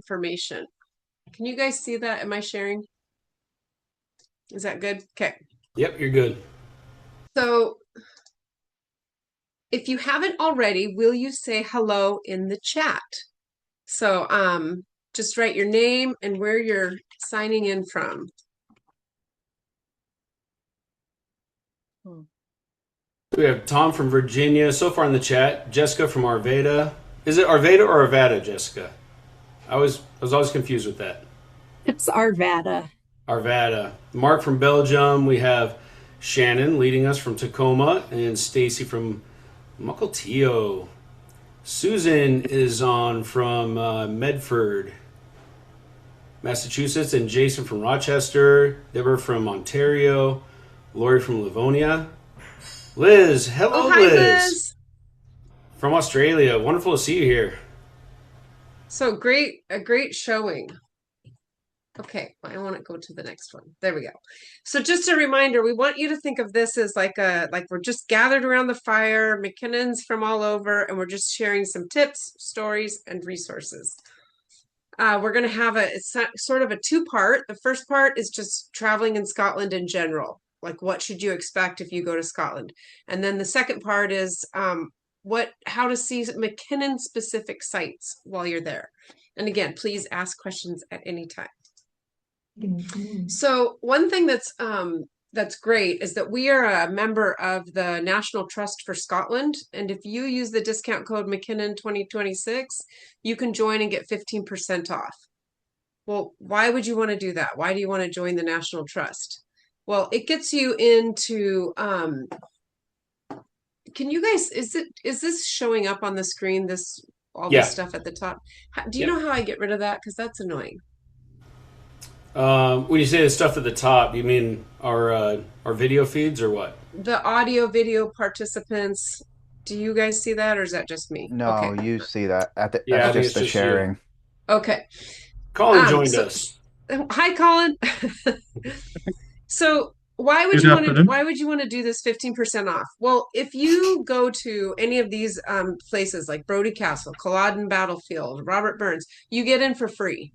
information. Can you guys see that? Am I sharing? Is that good? Okay. Yep, you're good. So if you haven't already, will you say hello in the chat? So just write your name and where you're signing in from. We have Tom from Virginia so far in the chat. Jessica from Arvada. Is it Arvada or Arvada, Jessica? I was always confused with that. It's Arvada. Arvada. Mark from Belgium. We have Shannon leading us from Tacoma and Stacy from Mukilteo. Susan is on from Medford, Massachusetts, and Jason from Rochester. Deborah from Ontario. Lori from Livonia. Liz, hello, Oh, hi, Liz. From Australia. Wonderful to see you here. So great, a great showing. Okay, I want to go to the next one. There we go. So just a reminder, we want you to think of this as like we're just gathered around the fire, MacKinnon's from all over, and we're just sharing some tips, stories, and resources. We're going to have it's sort of a two-part. The first part is just traveling in Scotland in general. Like what should you expect if you go to Scotland? And then the second part is how to see MacKinnon specific sites while you're there. And again, please ask questions at any time. So one thing that's great is that we are a member of the National Trust for Scotland, and if you use the discount code MacKinnon 2026, you can join and get 15% off. Well, why would you want to do that? Why do you want to join the National Trust? Well, it gets you into can you guys is this showing up on the screen, this all Yeah. this stuff at the top? Do you know how I get rid of that? Because that's annoying. When you say the stuff at the top, you mean our video feeds or what? The audio video participants, do you guys see that or is that just me? No, Okay. you see that. Yeah, That's I think just it's the just you. sharing. Okay. Colin joined So us. hi Colin. So why would Good you want to afternoon. do this 15% off? Well, if you go to any of these places like Brodie Castle, Culloden Battlefield, Robert Burns, you get in for free.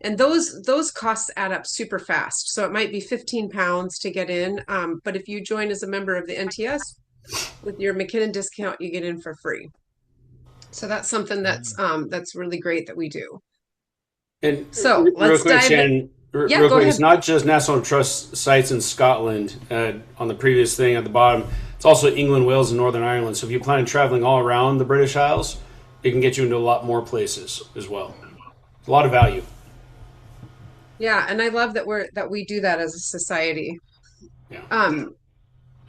And those costs add up super fast. So it might be 15 pounds to get in. But if you join as a member of the NTS with your MacKinnon discount, you get in for free. So that's something that's really great that we do. And So real let's quick, dive in. Shannon, Yeah, real go quick, it's ahead. not just National Trust sites in Scotland on the previous thing at the bottom. It's also England, Wales, and Northern Ireland. So if you plan on traveling all around the British Isles, it can get you into a lot more places as well. A lot of value. Yeah, and I love that we do that as a society. Yeah.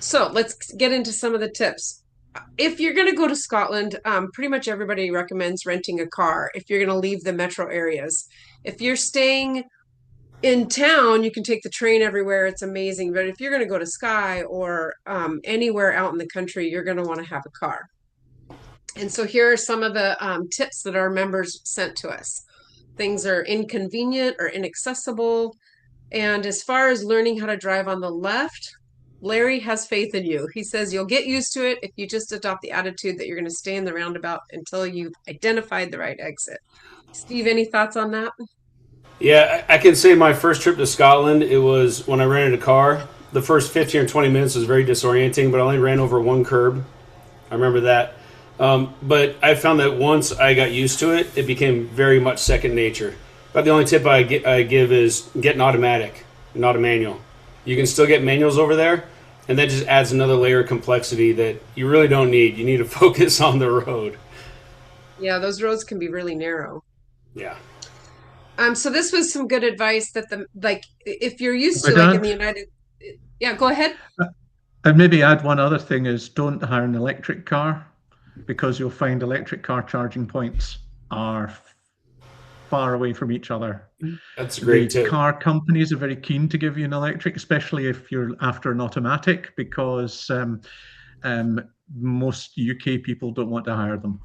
So let's get into some of the tips. If you're going to go to Scotland, pretty much everybody recommends renting a car if you're going to leave the metro areas. If you're staying in town, you can take the train everywhere. It's amazing. But if you're going to go to Skye or anywhere out in the country, you're going to want to have a car. And so here are some of the tips that our members sent to us. Things are inconvenient or inaccessible. And as far as learning how to drive on the left, Larry has faith in you. He says you'll get used to it if you just adopt the attitude that you're going to stay in the roundabout until you've identified the right exit. Steve, any thoughts on that? Yeah, I can say my first trip to Scotland, it was when I rented a car. The first 15 or 20 minutes was very disorienting, but I only ran over one curb. I remember that. But I found that once I got used to it, it became very much second nature. But the only tip I give is get an automatic, not a manual. You can still get manuals over there, and that just adds another layer of complexity that you really don't need. You need to focus on the road. Yeah, those roads can be really narrow. Yeah. So this was some good advice that if you're used to I'd like in the add, United, yeah, go ahead. I'd maybe add one other thing is don't hire an electric car because you'll find electric car charging points are far away from each other. That's a The great tip. car companies are very keen to give you an electric, especially if you're after an automatic, because most UK people don't want to hire them.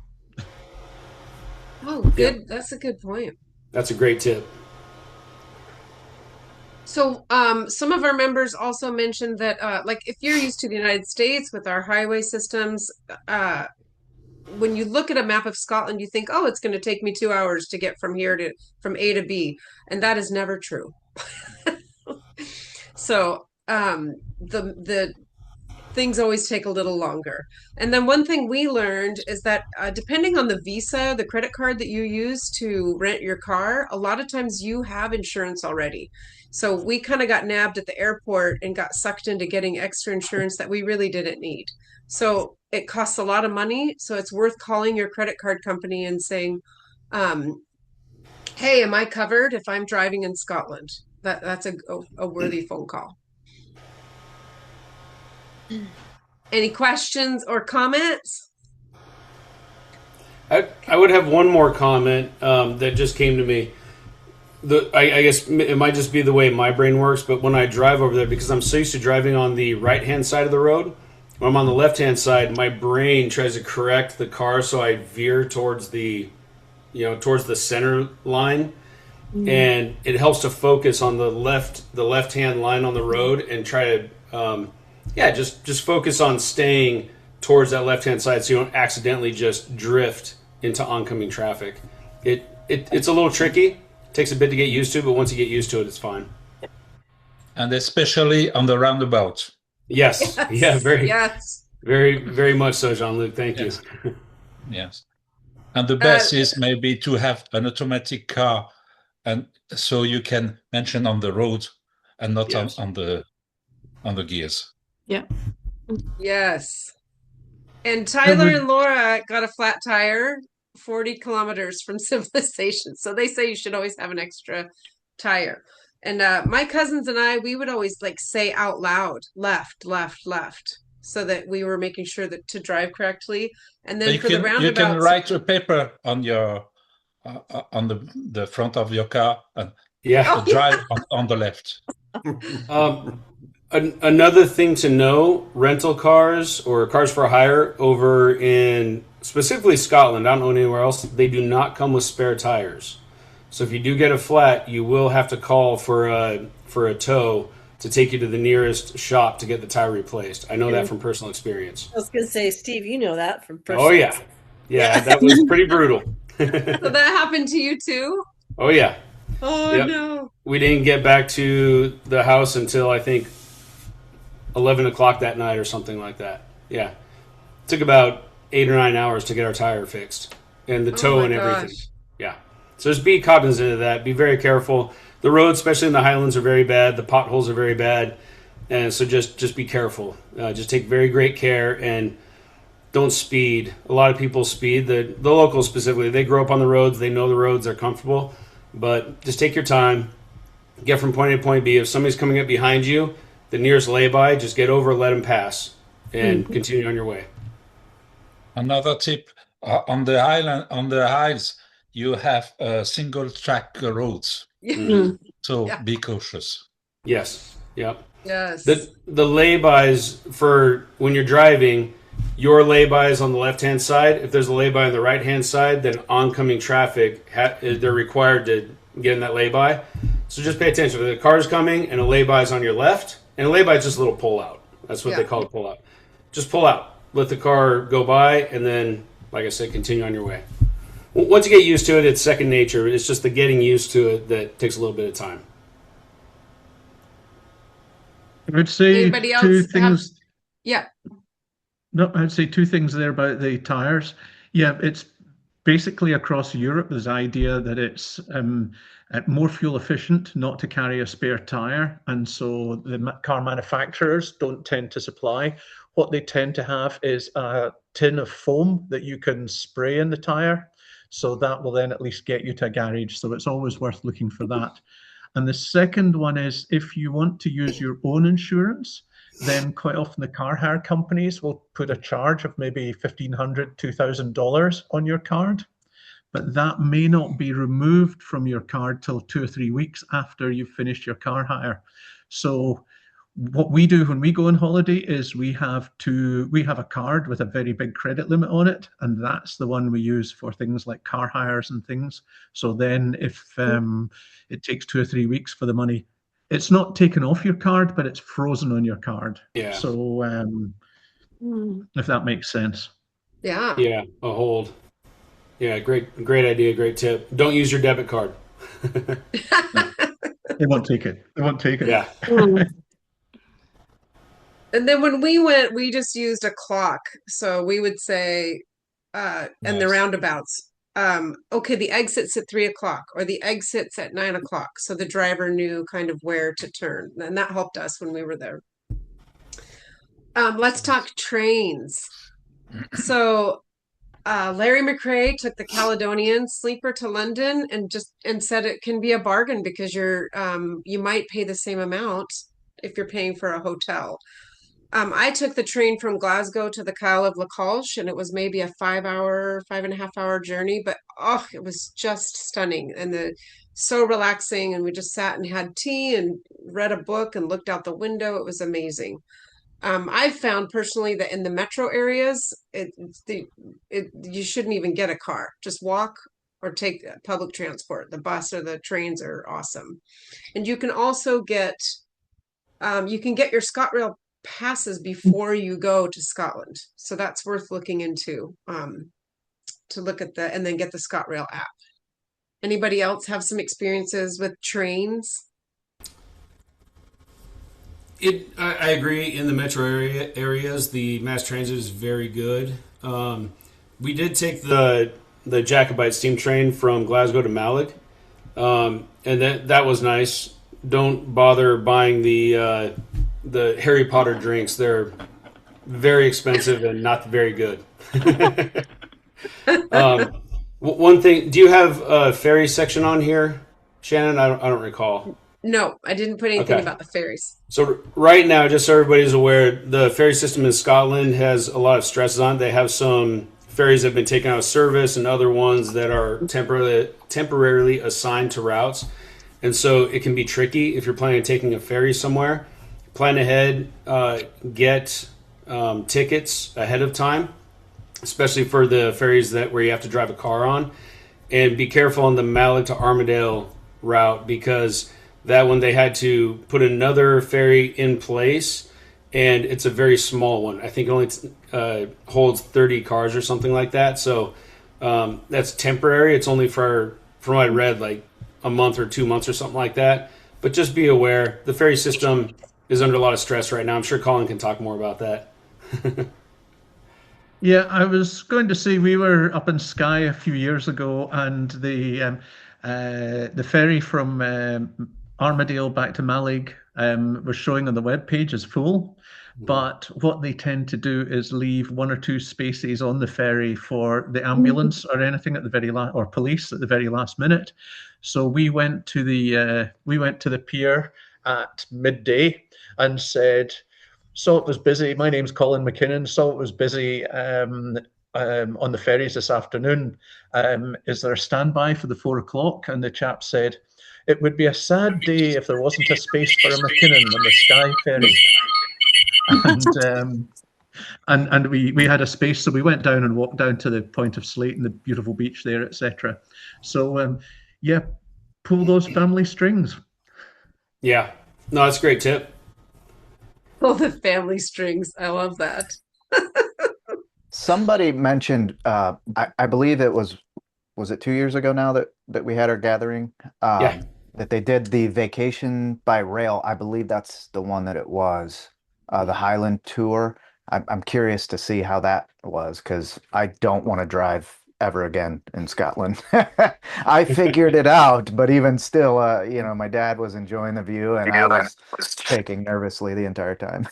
Oh, Yeah, good. That's a good point. that's a great tip. So, some of our members also mentioned that, like, if you're used to the United States with our highway systems, when you look at a map of Scotland, you think, oh, it's going to take me 2 hours to get from here to from A to B, and that is never true. So the things always take a little longer. And then one thing we learned is that depending on the visa, the credit card that you use to rent your car, a lot of times you have insurance already. So we kind of got nabbed at the airport and got sucked into getting extra insurance that we really didn't need. So it costs a lot of money. So it's worth calling your credit card company and saying, hey, am I covered if I'm driving in Scotland? That's a worthy phone call. Any questions or comments? I would have one more comment that just came to me. I guess it might just be the way my brain works, but when I drive over there, because I'm so used to driving on the right-hand side of the road, when I'm on the left-hand side, my brain tries to correct the car so I veer towards towards the center line, and it helps to focus on the left-hand line on the road and try to, just focus on staying towards that left-hand side so you don't accidentally just drift into oncoming traffic. It's a little tricky. Takes a bit to get used to, but once you get used to it, it's fine. And especially on the roundabout. Yes. Yes. Yeah, Yes. very, very much so, Jean-Luc. Thank Yes. you. Yes. And the best is maybe to have an automatic car, and so you can mention on the road and not Yes. on the gears. Yeah. Yes. And Tyler and Laura got a flat tire 40 kilometers from civilization. So they say you should always have an extra tire. And my cousins and I, we would always like say out loud, left, left, left, so that we were making sure that to drive correctly. And then for the You can roundabouts, write a paper on your on the front of your car and Yeah. drive on the left. Another thing to know, rental cars or cars for hire over in specifically Scotland, I don't know anywhere else, they do not come with spare tires. So if you do get a flat, you will have to call for a tow to take you to the nearest shop to get the tire replaced. I know that from personal experience. I was going to say, Steve, you know that from personal. Oh yeah. Yeah, that was pretty brutal. so that happened to you too? Oh yeah. Oh Yep. no. We didn't get back to the house until I think 11 o'clock that night or something like that. Yeah. It took about 8 or 9 hours to get our tire fixed and the tow my and everything. gosh. Yeah. So just be cognizant of that. Be very careful. The roads, especially in the Highlands, are very bad. The potholes are very bad. And so just be careful. Just take very great care and don't speed. A lot of people speed. The locals specifically, they grow up on the roads. They know the roads. They're comfortable. But just take your time. Get from point A to point B. If somebody's coming up behind you, the nearest lay-by, just get over, let them pass, and continue on your way. Another tip on the hills, you have single track roads, so be cautious. Yes. Yep. Yes. The lay-bys for when you're driving, your lay-by is on the left-hand side. If there's a lay-by on the right-hand side, then oncoming traffic, they're required to get in that lay-by. So just pay attention. If the car's coming and a lay-by is on your left, and a lay-by is just a little pull-out. That's what they call a pull-out. Just pull out. Let the car go by, and then, like I said, continue on your way. Once you get used to it, it's second nature. It's just the getting used to it that takes a little bit of time. I would say Anybody else two things. Yeah. No, I'd say two things there about the tires. Yeah, it's basically across Europe. There's the idea that it's more fuel efficient not to carry a spare tire, and so the car manufacturers don't tend to supply. What they tend to have is a tin of foam that you can spray in the tire, so that will then at least get you to a garage. So it's always worth looking for that. And the second one is if you want to use your own insurance, then quite often the car hire companies will put a charge of maybe $1,500, $2,000 on your card, but that may not be removed from your card till 2 or 3 weeks after you've finished your car hire. So what we do when we go on holiday is we have a card with a very big credit limit on it, and that's the one we use for things like car hires and things. So then if it takes 2 or 3 weeks for the money, it's not taken off your card, but it's frozen on your card. Yeah. So if that makes sense. Yeah. Yeah, a hold. Yeah, great idea, great tip. Don't use your debit card. No, they won't take it. They won't take it. Yeah. Mm. And then when we went, we just used a clock. So we would say, and the Nice. roundabouts, okay, the exit's at 3 o'clock or the exit's at 9 o'clock. So the driver knew kind of where to turn. And that helped us when we were there. Let's talk trains. So Larry McRae took the Caledonian sleeper to London and said it can be a bargain because you might pay the same amount if you're paying for a hotel. I took the train from Glasgow to the Kyle of Lacalche, and it was maybe a 5 hour, 5.5 hour journey, but oh, it was just stunning and so relaxing. And we just sat and had tea and read a book and looked out the window. It was amazing. I've found personally that in the metro areas, you shouldn't even get a car. Just walk or take public transport. The bus or the trains are awesome. And you can also you can get your ScotRail passes before you go to Scotland. So that's worth looking into, to look at and then get the ScotRail app. Anybody else have some experiences with trains? I agree. In the metro areas, the mass transit is very good. We did take the Jacobite steam train from Glasgow to Malig, and that was nice. Don't bother buying the Harry Potter drinks. They're very expensive and not very good. One thing, do you have a ferry section on here, Shannon? I don't recall. No, I didn't put anything Okay. about the ferries. So right now, just so everybody's aware, the ferry system in Scotland has a lot of stresses on it. They have some ferries that have been taken out of service and other ones that are temporarily assigned to routes. And so it can be tricky if you're planning on taking a ferry somewhere. Plan ahead, get tickets ahead of time, especially for the ferries where you have to drive a car on. And be careful on the Malig to Armadale route because that one they had to put another ferry in place, and it's a very small one. I think it only holds 30 cars or something like that. So that's temporary. It's only from what I read, like a month or 2 months or something like that. But just be aware, the ferry system is under a lot of stress right now. I'm sure Colin can talk more about that. Yeah, I was going to say we were up in Skye a few years ago, and the ferry from Armadale back to Malig was showing on the web page as full. But what they tend to do is leave one or two spaces on the ferry for the ambulance or anything at the very last, or police at the very last minute. So we went to the pier at midday and said, "So it was busy. My name's Colin MacKinnon. So it was busy on the ferries this afternoon. Is there a standby for the 4 o'clock?" And the chap said, "It would be a sad day if there wasn't a space for a MacKinnon on the Skye ferry." And we had a space, so we went down and walked down to the Point of Slate and the beautiful beach there, etc. So yeah, pull those family strings. Yeah. No, that's a great tip. Oh, the family strings. I love that. Somebody mentioned, I believe was it 2 years ago now that we had our gathering, Yeah. that they did the vacation by rail. I believe that's the one that it was, the Highland tour. I'm curious to see how that was because I don't want to drive ever again in Scotland. I figured it out, but even still, my dad was enjoying the view and I was shaking nervously the entire time.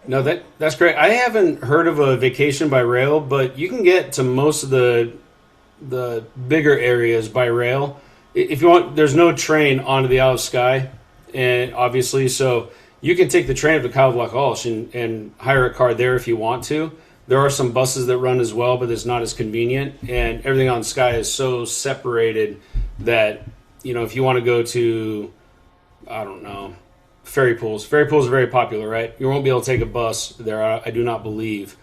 No, that's great. I haven't heard of a vacation by rail, but you can get to most of the bigger areas by rail. If you want, there's no train onto the Isle of Skye, and obviously, so you can take the train up to Kyle of Lacalche and hire a car there if you want to. There are some buses that run as well, but it's not as convenient, and everything on Skye is so separated that if you want to go to, I don't know, ferry pools. Ferry pools are very popular, right? You won't be able to take a bus there, I do not believe.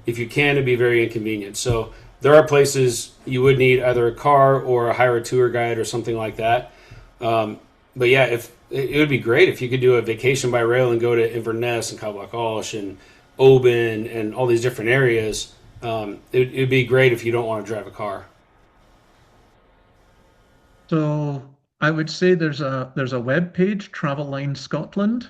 If you can, it'd be very inconvenient. So there are places you would need either a car or hire a tour guide or something like that. But yeah, if it would be great if you could do a vacation by rail and go to Inverness and Cabo and Oban and all these different areas, it'd be great if you don't want to drive a car. So I would say there's a web page, Travel Line Scotland,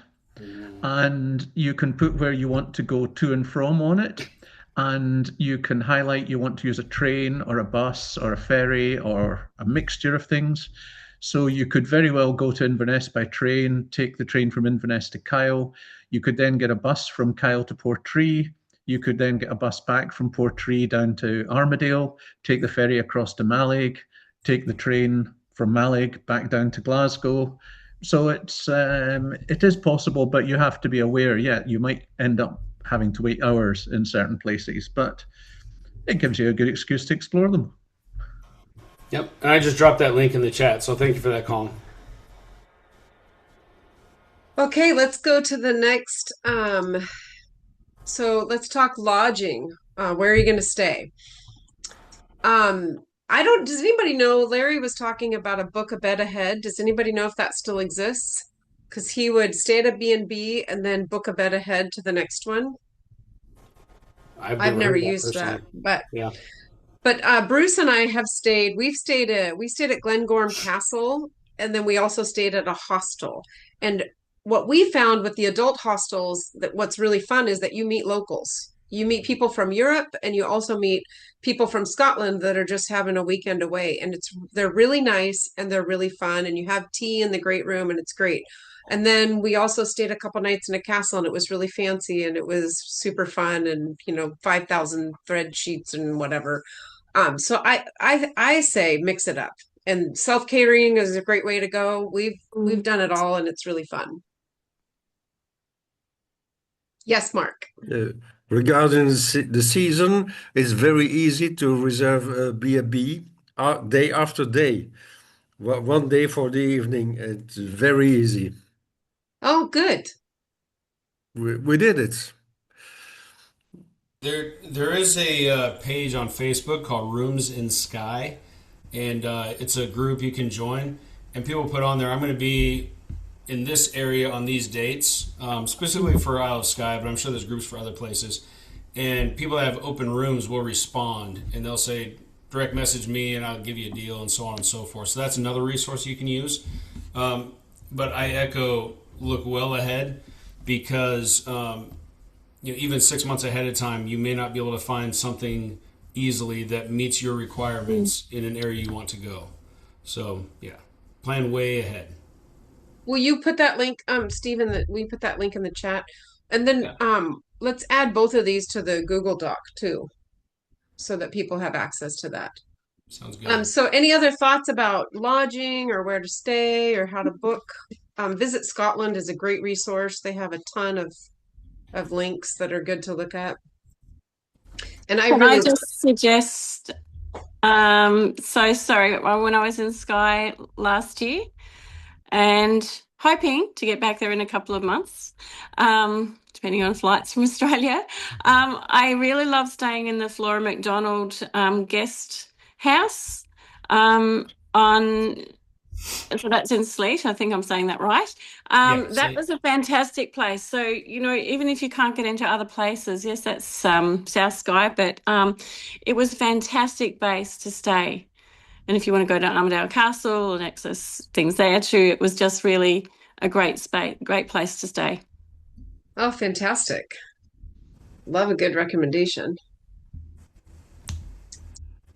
and you can put where you want to go to and from on it. And you can highlight you want to use a train or a bus or a ferry or a mixture of things. So you could very well go to Inverness by train, take the train from Inverness to Kyle. You could then get a bus from Kyle to Portree. You could then get a bus back from Portree down to Armadale, take the ferry across to Mallaig, take the train from Mallaig back down to Glasgow. So it is possible, but you have to be aware. Yeah, you might end up having to wait hours in certain places, but it gives you a good excuse to explore them. Yep, and I just dropped that link in the chat, so thank you for that, Colin. Okay, let's go to the next. So let's talk lodging. Where are you going to stay? I don't, does anybody know? Larry was talking about a book a bed ahead. Does anybody know if that still exists? Because he would stay at a B&B and then book a bed ahead to the next one. I've never used that, but yeah. But Bruce and I have stayed. We stayed at Glengorm Castle, and then we also stayed at a hostel. And what we found with the adult hostels, that what's really fun is that you meet locals. You meet people from Europe, and you also meet people from Scotland that are just having a weekend away. And they're really nice and they're really fun. And you have tea in the great room, and it's great. And then we also stayed a couple nights in a castle, and it was really fancy and it was super fun, and 5,000 thread sheets and whatever. So I say mix it up. And self-catering is a great way to go. We've done it all and it's really fun. Yes, Mark. Regarding the season, it's very easy to reserve a B&B day after day. One day for the evening. It's very easy. Oh, good. We did it. There is a page on Facebook called Rooms in Sky, and it's a group you can join. And people put on there, I'm going to be in this area on these dates, specifically for Isle of Skye, but I'm sure there's groups for other places. And people that have open rooms will respond, and they'll say, direct message me, and I'll give you a deal, and so on and so forth. So that's another resource you can use. But I echo, look well ahead, because even 6 months ahead of time, you may not be able to find something easily that meets your requirements in an area you want to go. So yeah, plan way ahead. Will you put that link, Stephen, that we put that link in the chat? And then let's add both of these to the Google Doc too, so that people have access to that. Sounds good. So any other thoughts about lodging or where to stay or how to book? Visit Scotland is a great resource. They have a ton of links that are good to look at. And Can I just suggest, so sorry, when I was in Skye last year and hoping to get back there in a couple of months, depending on flights from Australia, I really love staying in the Flora MacDonald guest house so that's in Sleat. I think I'm saying that right. That was a fantastic place. So, even if you can't get into other places, yes, that's South Skye, but it was a fantastic base to stay. And if you want to go to Armadale Castle and access things there too, it was just really a great place to stay. Oh, fantastic. Love a good recommendation.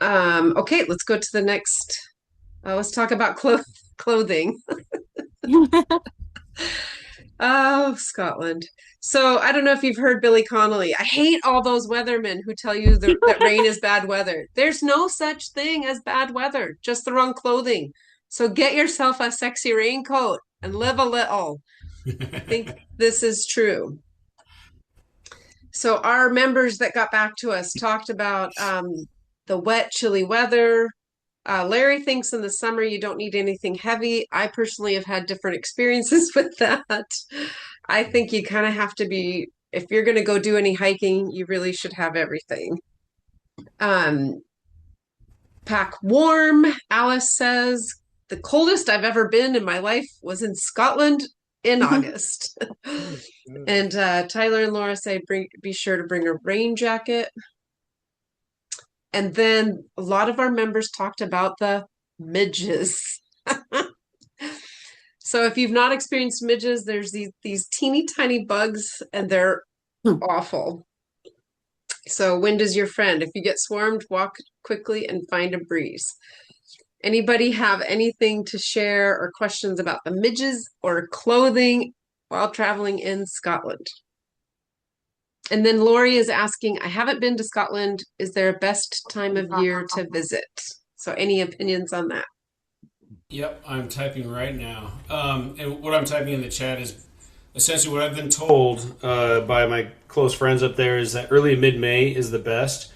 Okay, let's go to the next. Let's talk about clothing. Oh, Scotland. So I don't know if you've heard Billy Connolly. I hate all those weathermen who tell you that rain is bad weather. There's no such thing as bad weather, just the wrong clothing. So get yourself a sexy raincoat and live a little. I think this is true. So our members that got back to us talked about the wet, chilly weather. Larry thinks in the summer you don't need anything heavy. I personally have had different experiences with that. I think you kind of have to be, if you're going to go do any hiking, you really should have everything. Pack warm, Alice says. The coldest I've ever been in my life was in Scotland in August. And Tyler and Laura say be sure to bring a rain jacket. And then a lot of our members talked about the midges. So if you've not experienced midges, there's these teeny tiny bugs and they're awful. So wind is your friend. If you get swarmed, walk quickly and find a breeze. Anybody have anything to share or questions about the midges or clothing while traveling in Scotland? And then Lori is asking, I haven't been to Scotland. Is there a best time of year to visit? So any opinions on that? Yep, I'm typing right now. And what I'm typing in the chat is essentially what I've been told by my close friends up there is that early mid-May is the best.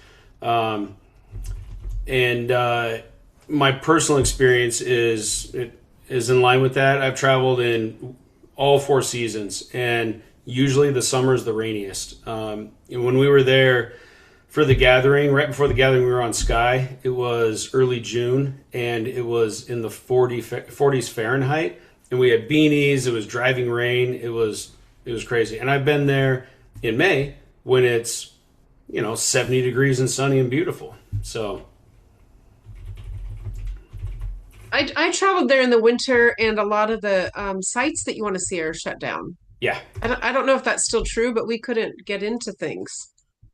My personal experience is in line with that. I've traveled in all 4 seasons, and usually the summer is the rainiest. And when we were there for the gathering, right before the gathering, we were on Skye. It was early June, and it was in the 40s Fahrenheit, and we had beanies. It was driving rain. It was crazy. And I've been there in May when it's 70 degrees and sunny and beautiful. So I traveled there in the winter, and a lot of the sites that you want to see are shut down. Yeah. I don't know if that's still true, but we couldn't get into things.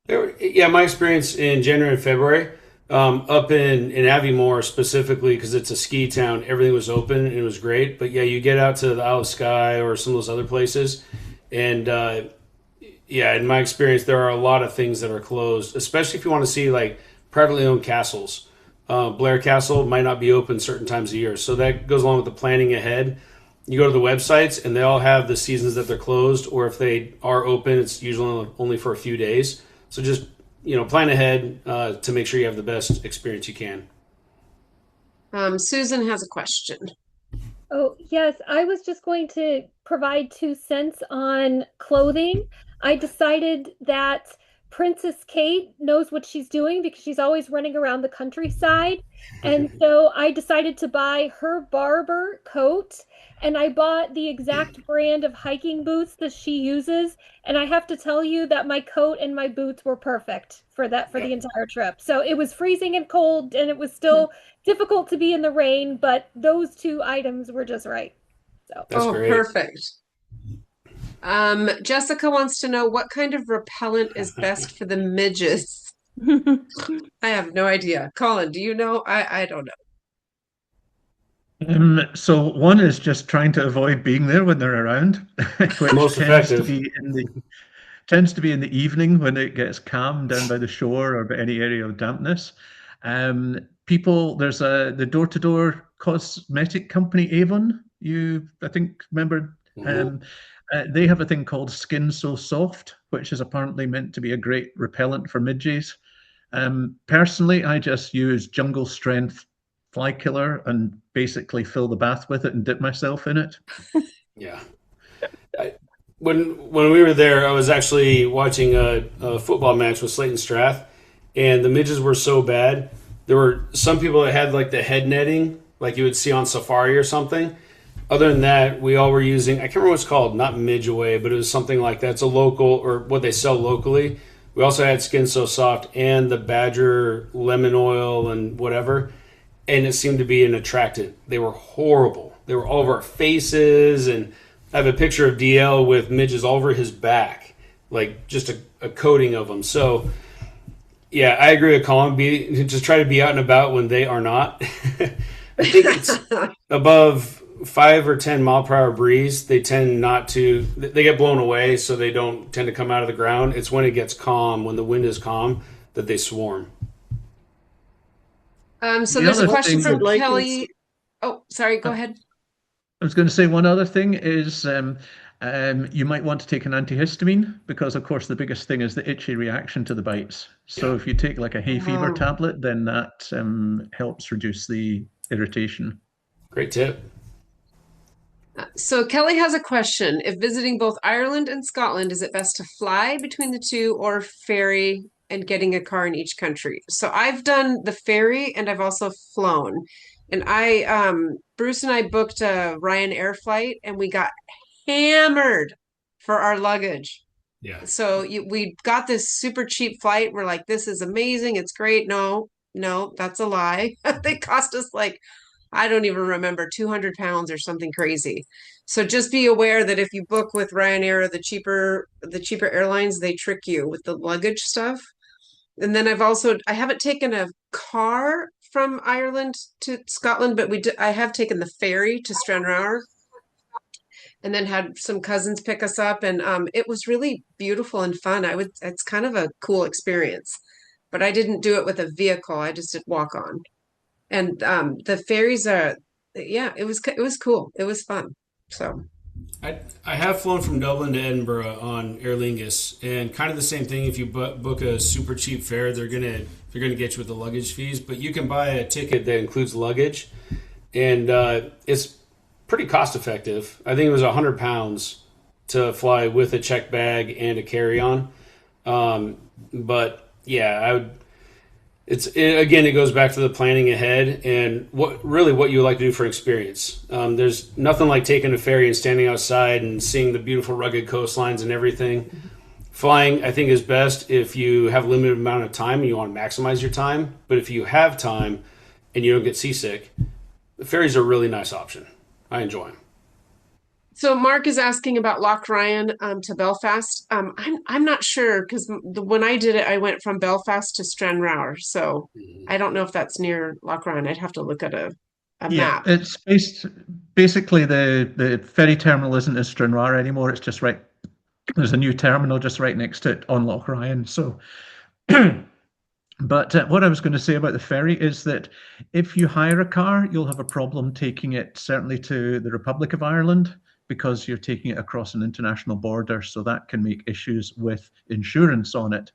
My experience in January and February, up in Aviemore specifically, because it's a ski town, everything was open and it was great. But yeah, you get out to the Isle of Skye or some of those other places, and in my experience, there are a lot of things that are closed, especially if you want to see like privately owned castles. Blair Castle might not be open certain times of year, so that goes along with the planning ahead. You go to the websites, and they all have the seasons that they're closed, or if they are open, it's usually only for a few days. So just plan ahead to make sure you have the best experience you can. Susan has a question. Oh, yes. I was just going to provide 2 cents on clothing. I decided that Princess Kate knows what she's doing because she's always running around the countryside. And so I decided to buy her Barber coat, and I bought the exact brand of hiking boots that she uses. And I have to tell you that my coat and my boots were perfect for the entire trip. So it was freezing and cold, and it was still difficult to be in the rain, but those 2 items were just right. So That's great. Perfect. Jessica wants to know what kind of repellent is best for the midges. I have no idea. Colin, do you know? I don't know. So one is just trying to avoid being there when they're around, which Most tends effective. to be in the evening when it gets calm down by the shore or by any area of dampness. There's the door-to-door cosmetic company Avon. I think remember. They have a thing called Skin So Soft, which is apparently meant to be a great repellent for midges. Personally, I just use Jungle Strength Fly Killer and basically fill the bath with it and dip myself in it. Yeah. When we were there, I was actually watching a football match with Slayton Strath, and the midges were so bad. There were some people that had like the head netting, like you would see on Safari or something. Other than that, we all were using, I can't remember what it's called, not Midge Away, but it was something like that. It's a local, or what they sell locally. We also had Skin So Soft and the Badger lemon oil and whatever, and it seemed to be an attractant. They were horrible. They were all over our faces, and I have a picture of DL with midges all over his back, like just a coating of them. So, yeah, I agree with Colin. Just try to be out and about when they are not. I think it's above 5 or 10 mile per hour breeze, they tend not to, they get blown away, so they don't tend to come out of the ground. It's when it gets calm, when the wind is calm, that they swarm. So there's a question from Kelly. Oh, sorry, go ahead. I was going to say one other thing is you might want to take an antihistamine because, of course, the biggest thing is the itchy reaction to the bites. So if you take like a hay fever tablet, then that helps reduce the irritation. Great tip. So Kelly has a question. If visiting both Ireland and Scotland, is it best to fly between the 2 or ferry and getting a car in each country? So I've done the ferry and I've also flown. And Bruce and I booked a Ryanair flight and we got hammered for our luggage. Yeah. So we got this super cheap flight. We're like, this is amazing. It's great. No, no, that's a lie. They cost us like, I don't even remember, 200 pounds or something crazy. So just be aware that if you book with Ryanair or the cheaper airlines, they trick you with the luggage stuff. And then I haven't taken a car from Ireland to Scotland, but I have taken the ferry to Stranraer and then had some cousins pick us up, and it was really beautiful and fun. It's kind of a cool experience, but I didn't do it with a vehicle. I just did walk on. And the ferries are, yeah, it was cool. It was fun. So I have flown from Dublin to Edinburgh on Aer Lingus, and kind of the same thing. If you book a super cheap fare, they're gonna get you with the luggage fees, but you can buy a ticket that includes luggage, and it's pretty cost effective. I think it was £100 to fly with a checked bag and a carry on. But yeah, it goes back to the planning ahead and what you like to do for an experience. There's nothing like taking a ferry and standing outside and seeing the beautiful rugged coastlines and everything. Flying, I think, is best if you have a limited amount of time and you want to maximize your time. But if you have time and you don't get seasick, the ferries are a really nice option. I enjoy them. So Mark is asking about Loch Ryan to Belfast. I'm not sure because when I did it, I went from Belfast to Stranraer. So I don't know if that's near Loch Ryan. I'd have to look at a map. It's basically the ferry terminal isn't in Stranraer anymore. It's just right. There's a new terminal just right next to it on Loch Ryan. So, but what I was going to say about the ferry is that if you hire a car, you'll have a problem taking it certainly to the Republic of Ireland because you're taking it across an international border. So that can make issues with insurance on it.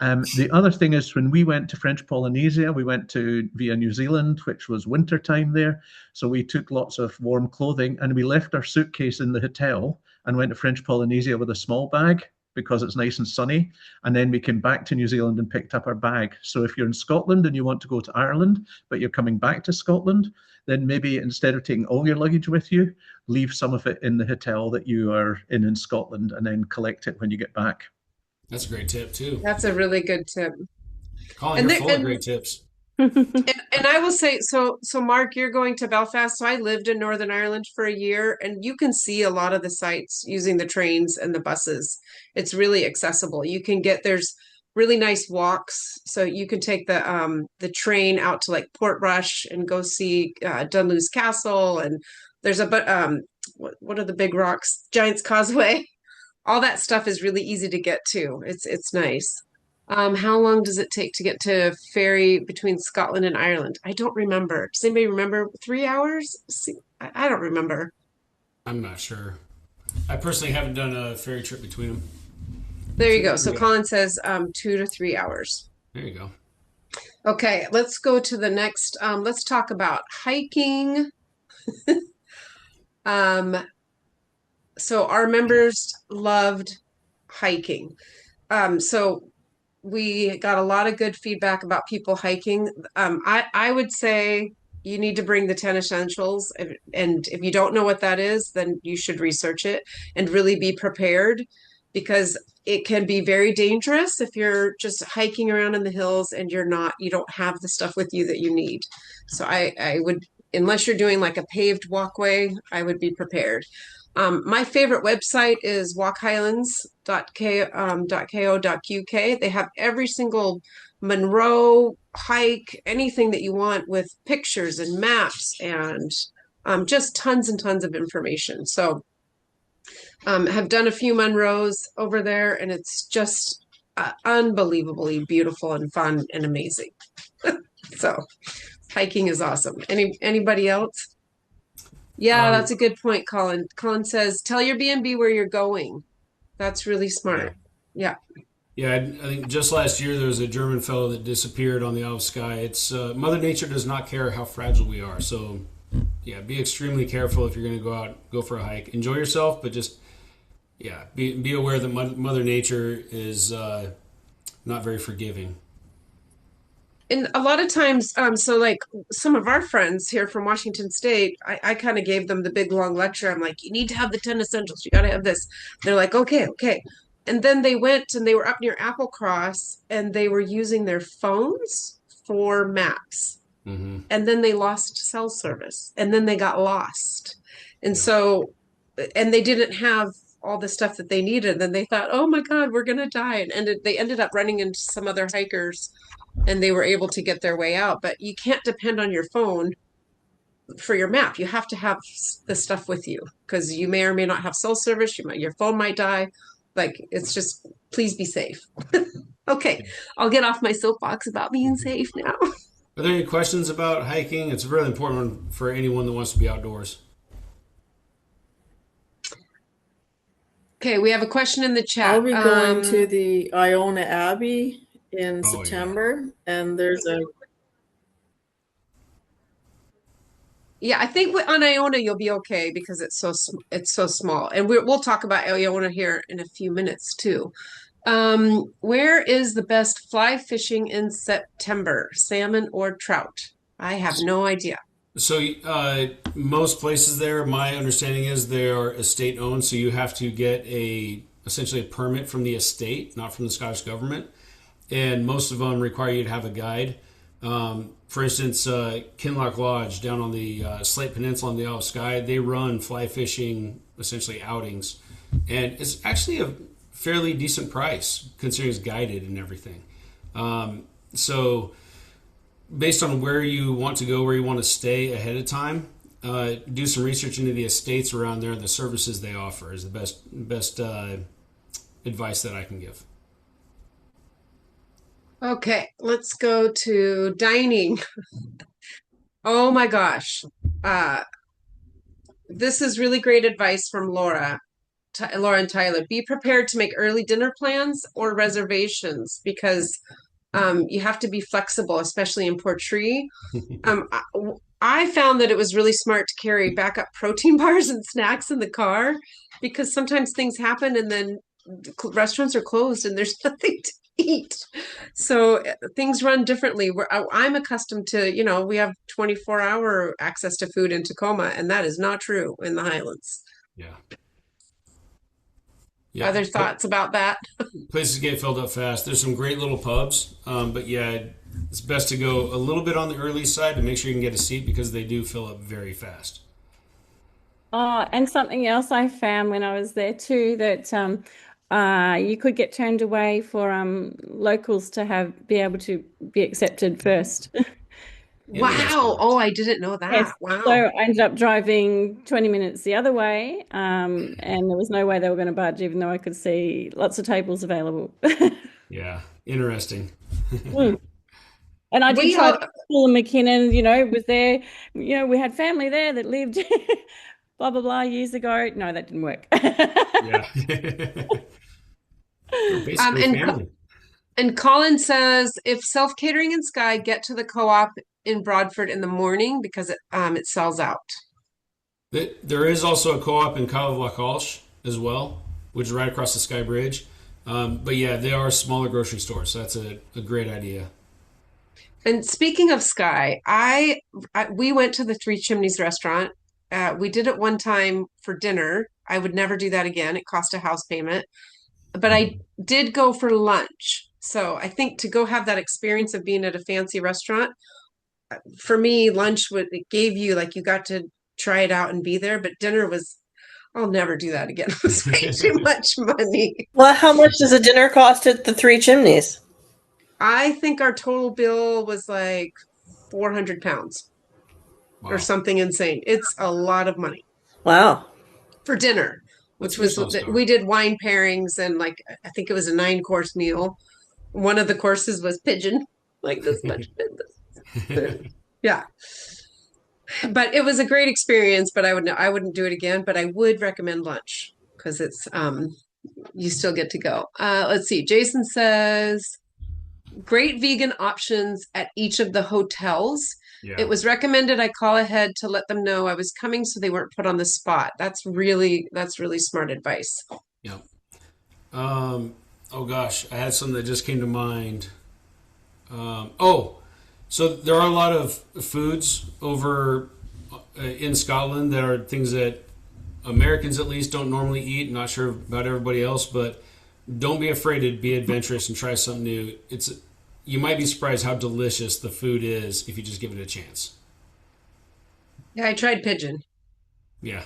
The other thing is when we went to French Polynesia, we went via New Zealand, which was winter time there. So we took lots of warm clothing and we left our suitcase in the hotel and went to French Polynesia with a small bag because it's nice and sunny. And then we came back to New Zealand and picked up our bag. So if you're in Scotland and you want to go to Ireland, but you're coming back to Scotland, then maybe instead of taking all your luggage with you, leave some of it in the hotel that you are in Scotland and then collect it when you get back. That's a great tip too. That's a really good tip. Colin, you're full of great tips. And I will say, so Mark, you're going to Belfast. So I lived in Northern Ireland for a year, and you can see a lot of the sites using the trains and the buses. It's really accessible. There's really nice walks. So you can take the train out to like Portrush and go see Dunluce Castle, and there's what are the big rocks? Giant's Causeway. All that stuff is really easy to get to. It's nice. How long does it take to get to ferry between Scotland and Ireland? I don't remember. Does anybody remember? 3 hours? I don't remember. I'm not sure. I personally haven't done a ferry trip between them. There you go. So Colin says 2 to 3 hours. There you go. Okay, let's go to the next. Let's talk about hiking. So our members loved hiking. So we got a lot of good feedback about people hiking. I would say you need to bring the 10 essentials. And if you don't know what that is, then you should research it and really be prepared because it can be very dangerous if you're just hiking around in the hills and you don't have the stuff with you that you need. So I would, unless you're doing like a paved walkway, I would be prepared. My favorite website is walkhighlands.co.uk. They have every single Monroe hike, anything that you want with pictures and maps and just tons and tons of information. So have done a few Monroes over there, and it's just unbelievably beautiful and fun and amazing. So hiking is awesome. Anybody else? Yeah, that's a good point, Colin. Colin says, tell your B&B where you're going. That's really smart. Yeah. Yeah, I think just last year there was a German fellow that disappeared on the Isle of Skye. It's Mother Nature does not care how fragile we are. So, yeah, be extremely careful if you're going to go for a hike. Enjoy yourself, but just, yeah, be aware that Mother Nature is not very forgiving. And a lot of times, so like some of our friends here from Washington State, I kind of gave them the big long lecture. I'm like, you need to have the 10 essentials. You got to have this. They're like, okay, okay. And then they went and they were up near Applecross and they were using their phones for maps. Mm-hmm. And then they lost cell service and then they got lost. And Yeah. so, and they didn't have all the stuff that they needed. And they thought, oh my God, we're going to die. And they ended up running into some other hikers and they were able to get their way out. But you can't depend on your phone for your map. You have to have the stuff with you because you may or may not have cell service. Your phone might die. Like it's just, please be safe. Okay, I'll get off my soapbox about being safe now. Are there any questions about hiking? It's a really important one for anyone that wants to be outdoors. Okay, we have a question in the chat. I'll be going to the Iona Abbey in Oh, yeah. September, and there's a Yeah, I think on Iona you'll be okay because it's so small, and we'll talk about Iona here in a few minutes too. Where is the best fly fishing in September? Salmon or trout? I have no idea. So most places there, my understanding is they are estate owned, so you have to get essentially a permit from the estate, not from the Scottish government, and most of them require you to have a guide. For instance, Kinloch Lodge down on the Slate Peninsula on the Isle of Skye, they run fly fishing essentially outings, and it's actually a fairly decent price considering it's guided and everything. So based on where you want to go, where you want to stay ahead of time, do some research into the estates around there and the services they offer is the best advice that I can give. Okay, let's go to dining. Oh my gosh. This is really great advice from Laura and Tyler. Be prepared to make early dinner plans or reservations because you have to be flexible, especially in Portree. I found that it was really smart to carry backup protein bars and snacks in the car because sometimes things happen and then restaurants are closed and there's nothing to eat. So things run differently. I'm accustomed to, we have 24-hour access to food in Tacoma, and that is not true in the Highlands. Yeah. Other thoughts about that? Places get filled up fast. There's some great little pubs, but yeah, it's best to go a little bit on the early side to make sure you can get a seat because they do fill up very fast. Oh, and something else I found when I was there too, that you could get turned away for locals to be able to be accepted first. Wow. Oh, I didn't know that. Yes. Wow. So I ended up driving 20 minutes the other way, and there was no way they were going to budge, even though I could see lots of tables available. Yeah, interesting. And I did try to call MacKinnon, was there, we had family there that lived blah, blah, blah years ago. No, that didn't work. Yeah. Basically family. And Colin says, if self-catering and Skye get to the co-op in Broadford in the morning because it sells out. There is also a co-op in Kyle as well, which is right across the Skye Bridge. But yeah, they are smaller grocery stores, so that's a great idea. And speaking of Skye, we went to the Three Chimneys restaurant. We did it one time for dinner. I would never do that again. It cost a house payment. But I did go for lunch. So I think to go have that experience of being at a fancy restaurant, for me, lunch it gave you you got to try it out and be there. But dinner I'll never do that again. It was way too much money. Well, how much does a dinner cost at the Three Chimneys? I think our total bill was like 400 pounds or something insane. It's a lot of money. Wow. For dinner, which was, we did wine pairings and I think it was a 9-course meal. One of the courses was pigeon, like this much. Yeah. But it was a great experience, but I wouldn't do it again, but I would recommend lunch because it's, you still get to go. Let's see. Jason says, great vegan options at each of the hotels. Yeah. It was recommended I call ahead to let them know I was coming so they weren't put on the spot. That's really smart advice. Yeah. Oh gosh, I had something that just came to mind. So there are a lot of foods over in Scotland that are things that Americans at least don't normally eat. Not sure about everybody else, but don't be afraid to be adventurous and try something new. You might be surprised how delicious the food is if you just give it a chance. Yeah, I tried pigeon. Yeah.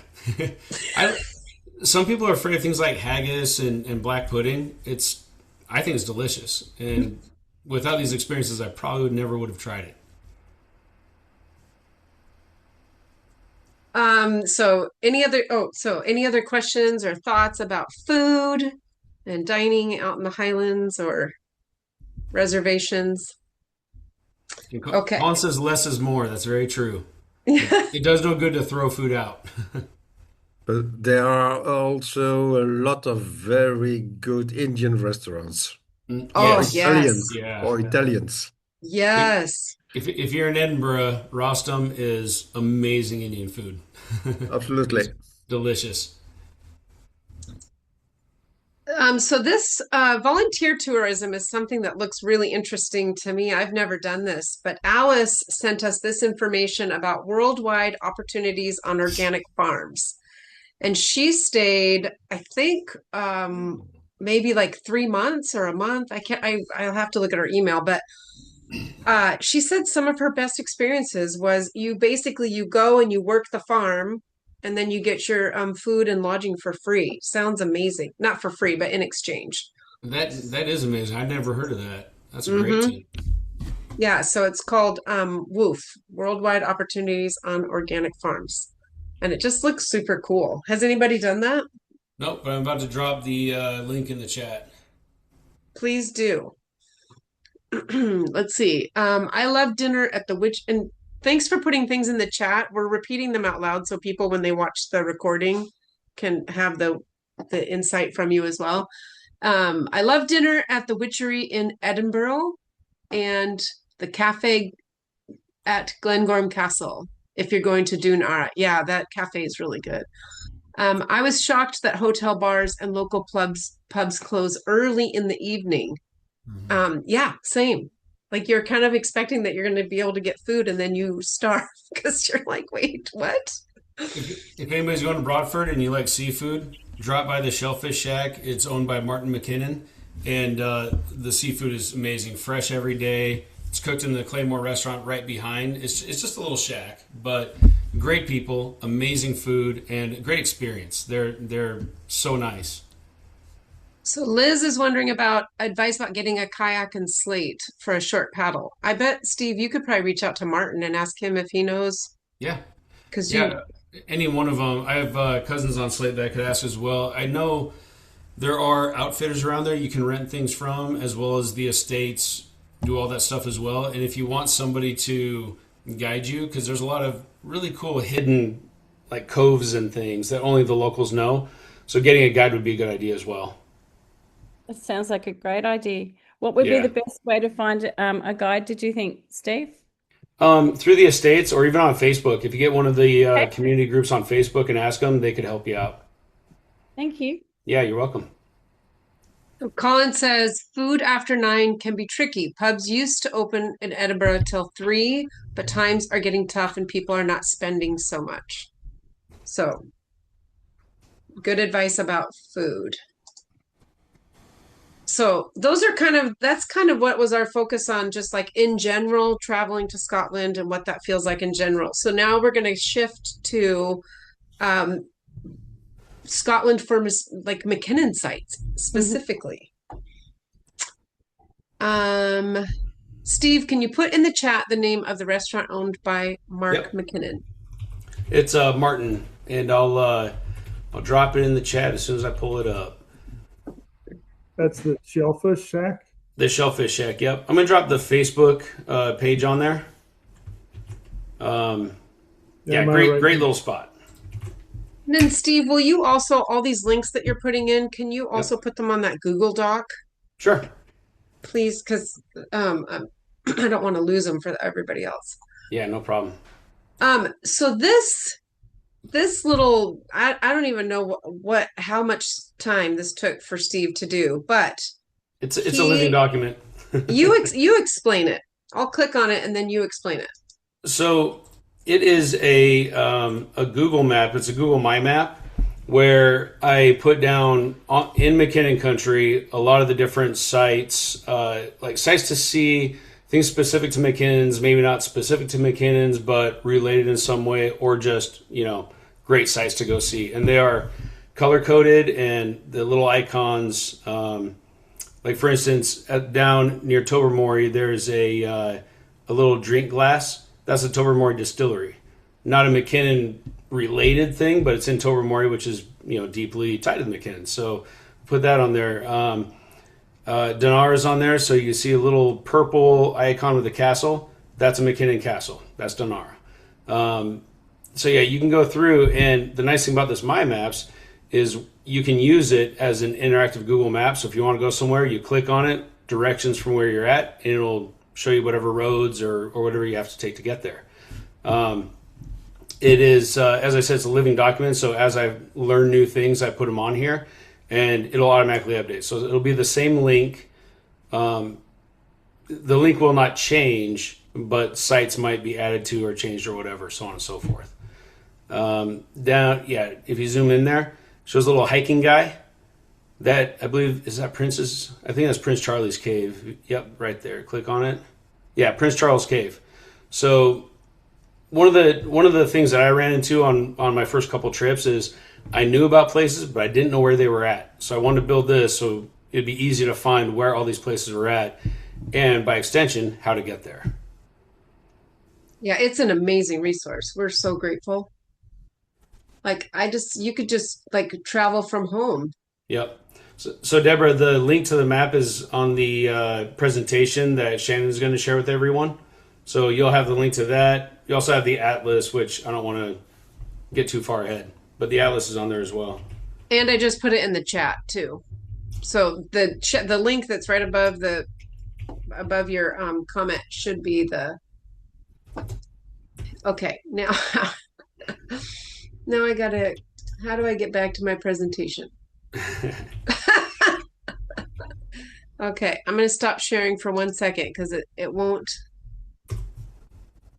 I, some people are afraid of things like haggis and black pudding. I think it's delicious. And without these experiences, I probably never would have tried it. Any other questions or thoughts about food and dining out in the Highlands or reservations? Okay. Colin says less is more. That's very true. It does no good to throw food out. But there are also a lot of very good Indian restaurants. Oh, Yes. Italian Yeah. or Italians. Yes. If you're in Edinburgh, Rostam is amazing Indian food. Absolutely. Delicious. So this volunteer tourism is something that looks really interesting to me. I've never done this, but Alice sent us this information about worldwide opportunities on organic farms. And she stayed, I think, maybe like 3 months or a month. I'll have to look at her email, but she said some of her best experiences was you go and you work the farm and then you get your food and lodging for free. Sounds amazing. Not for free, but in exchange. That is amazing. I'd never heard of that. That's a great tip. Yeah, so it's called WOOF, Worldwide Opportunities on Organic Farms. And it just looks super cool. Has anybody done that? Nope, but I'm about to drop the link in the chat. Please do. Let's see. I love dinner at the witch, and thanks for putting things in the chat. We're repeating them out loud so people, when they watch the recording, can have the insight from you as well. I love dinner at the Witchery in Edinburgh and the cafe at Glengorm Castle. If you're going to Dún yeah, that cafe is really good. I was shocked that hotel bars and local pubs close early in the evening. Yeah, same. Like you're kind of expecting that you're going to be able to get food and then you starve because you're like, wait, what? If anybody's going to Broadford and you like seafood, drop by the Shellfish Shack. It's owned by Martin MacKinnon, and the seafood is amazing, fresh every day. It's cooked in the Claymore restaurant right behind. It's just a little shack, but great people, amazing food, and great experience. They're so nice. So Liz is wondering about advice about getting a kayak and slate for a short paddle. I bet, Steve, you could probably reach out to Martin and ask him if he knows. Yeah. Because any one of them. I have cousins on Slate that I could ask as well. I know there are outfitters around there you can rent things from, as well as the estates do all that stuff as well. And if you want somebody to guide you, because there's a lot of really cool hidden like coves and things that only the locals know. So getting a guide would be a good idea as well. That sounds like a great idea. What would be the best way to find a guide, did you think, Steve? Through the estates or even on Facebook. If you get one of the community groups on Facebook and ask them, they could help you out. Thank you. Yeah, you're welcome. Colin says food after 9 can be tricky. Pubs used to open in Edinburgh till 3, but times are getting tough and people are not spending so much. So, good advice about food. So that's kind of what was our focus on, just like in general, traveling to Scotland and what that feels like in general. So now we're going to shift to Scotland for like MacKinnon sites specifically. Steve, can you put in the chat the name of the restaurant owned by Mark MacKinnon? It's Martin, and I'll drop it in the chat as soon as I pull it up. That's the Shellfish Shack? The Shellfish Shack, yep. I'm going to drop the Facebook page on there. Great little spot. And then, Steve, will you also, all these links that you're putting in, can you also put them on that Google Doc? Sure. Please, because I don't want to lose them for everybody else. Yeah, no problem. So this little, I don't even know how much time this took for Steve to do, but it's a living document. you explain it. I'll click on it and then you explain it. So it is a Google map. It's a Google My Map where I put down in MacKinnon country a lot of the different sites, like sites to see, things specific to MacKinnon's, maybe not specific to MacKinnon's, but related in some way, or just, great sites to go see. And they are color coded, and the little icons, like for instance, down near Tobermory, there's a little drink glass. That's a Tobermory distillery, not a MacKinnon related thing, but it's in Tobermory, which is deeply tied to the MacKinnon. So put that on there. Dinar is on there, so you see a little purple icon with a castle. That's a MacKinnon castle. That's Dinar. So yeah, you can go through, and the nice thing about this My Maps is you can use it as an interactive Google Map. So if you want to go somewhere, you click on it, directions from where you're at, and it'll show you whatever roads or whatever you have to take to get there. It is, as I said, it's a living document. So as I learn new things, I put them on here, and it'll automatically update. So it'll be the same link. The link will not change, but sites might be added to or changed or whatever, so on and so forth. If you zoom in there, shows a little hiking guy. That, I believe, is that Prince's? I think that's Prince Charlie's Cave. Yep, right there. Click on it. Yeah, Prince Charles Cave. So one of the things that I ran into on my first couple trips is I knew about places, but I didn't know where they were at. So I wanted to build this so it'd be easy to find where all these places were at, and by extension, how to get there. Yeah, it's an amazing resource. We're so grateful. Like you could just like travel from home. Yep. So Deborah, the link to the map is on the presentation that Shannon's going to share with everyone. So you'll have the link to that. You also have the atlas, which I don't want to get too far ahead, but the atlas is on there as well. And I just put it in the chat too. So the link that's right above your comment should be the. Okay, now now I gotta. How do I get back to my presentation? Okay, I'm going to stop sharing for 1 second because it won't.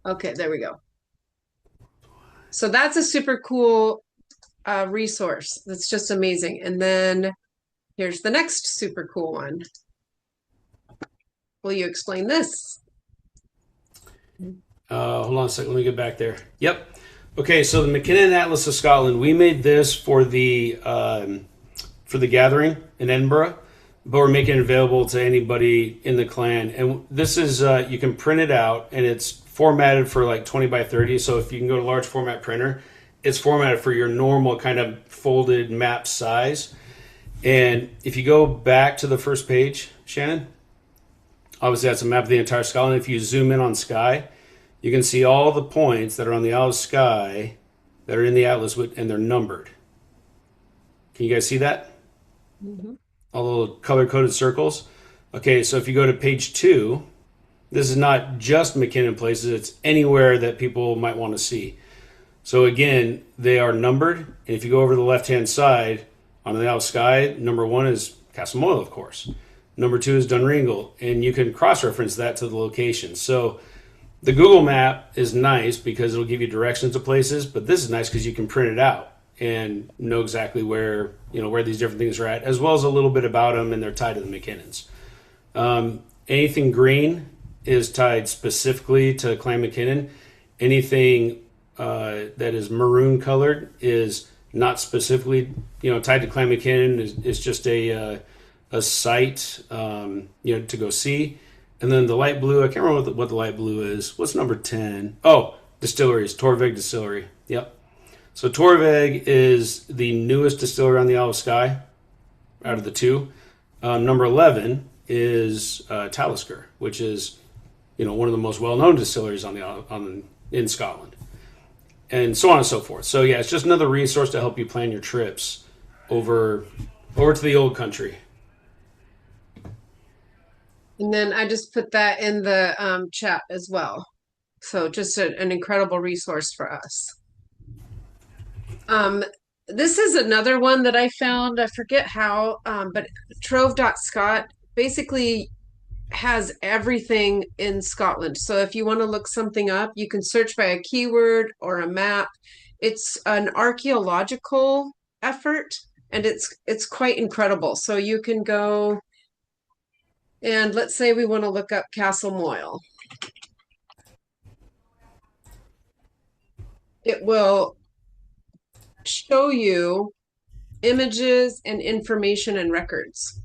Okay, there we go. So that's a super cool resource. That's just amazing. And then here's the next super cool one. Will you explain this? Hold on a second. Let me get back there. Yep. Okay, so the MacKinnon Atlas of Scotland, we made this for the gathering in Edinburgh, but we're making it available to anybody in the clan. And this is, you can print it out, and it's formatted for like 20 by 30. So if you can go to large format printer, it's formatted for your normal kind of folded map size. And if you go back to the first page, Shannon, obviously that's a map of the entire Scotland. If you zoom in on Skye, you can see all the points that are on the Isle of Skye that are in the atlas, and they're numbered. Can you guys see that? Mm-hmm. All the little color-coded circles. Okay, so if you go to page 2, this is not just MacKinnon places, it's anywhere that people might want to see. So again, they are numbered, and if you go over to the left-hand side, on the Isle of Skye, number 1 is Castlemoyle, of course. Number 2 is Dunringle, and you can cross-reference that to the location. So the Google map is nice because it'll give you directions to places, but this is nice because you can print it out and know exactly where these different things are at, as well as a little bit about them, and they're tied to the MacKinnons. Anything green is tied specifically to Clan MacKinnon. Anything that is maroon colored is not specifically tied to Clan MacKinnon. Is just a site to go see. And then the light blue, I can't remember what the light blue is. What's number 10? Oh, distilleries, Torvig Distillery. Yep. So Torvig is the newest distillery on the Isle of Skye out of the two. Number 11 is Talisker, which is one of the most well-known distilleries in Scotland, and so on and so forth. So yeah, it's just another resource to help you plan your trips over to the old country. And then I just put that in the chat as well. So just an incredible resource for us. This is another one that I found. I forget how, but Trove.Scot. Basically, has everything in Scotland. So if you want to look something up, you can search by a keyword or a map. It's an archaeological effort and it's quite incredible. So you can go and let's say we want to look up Castle Moyle. It will show you images and information and records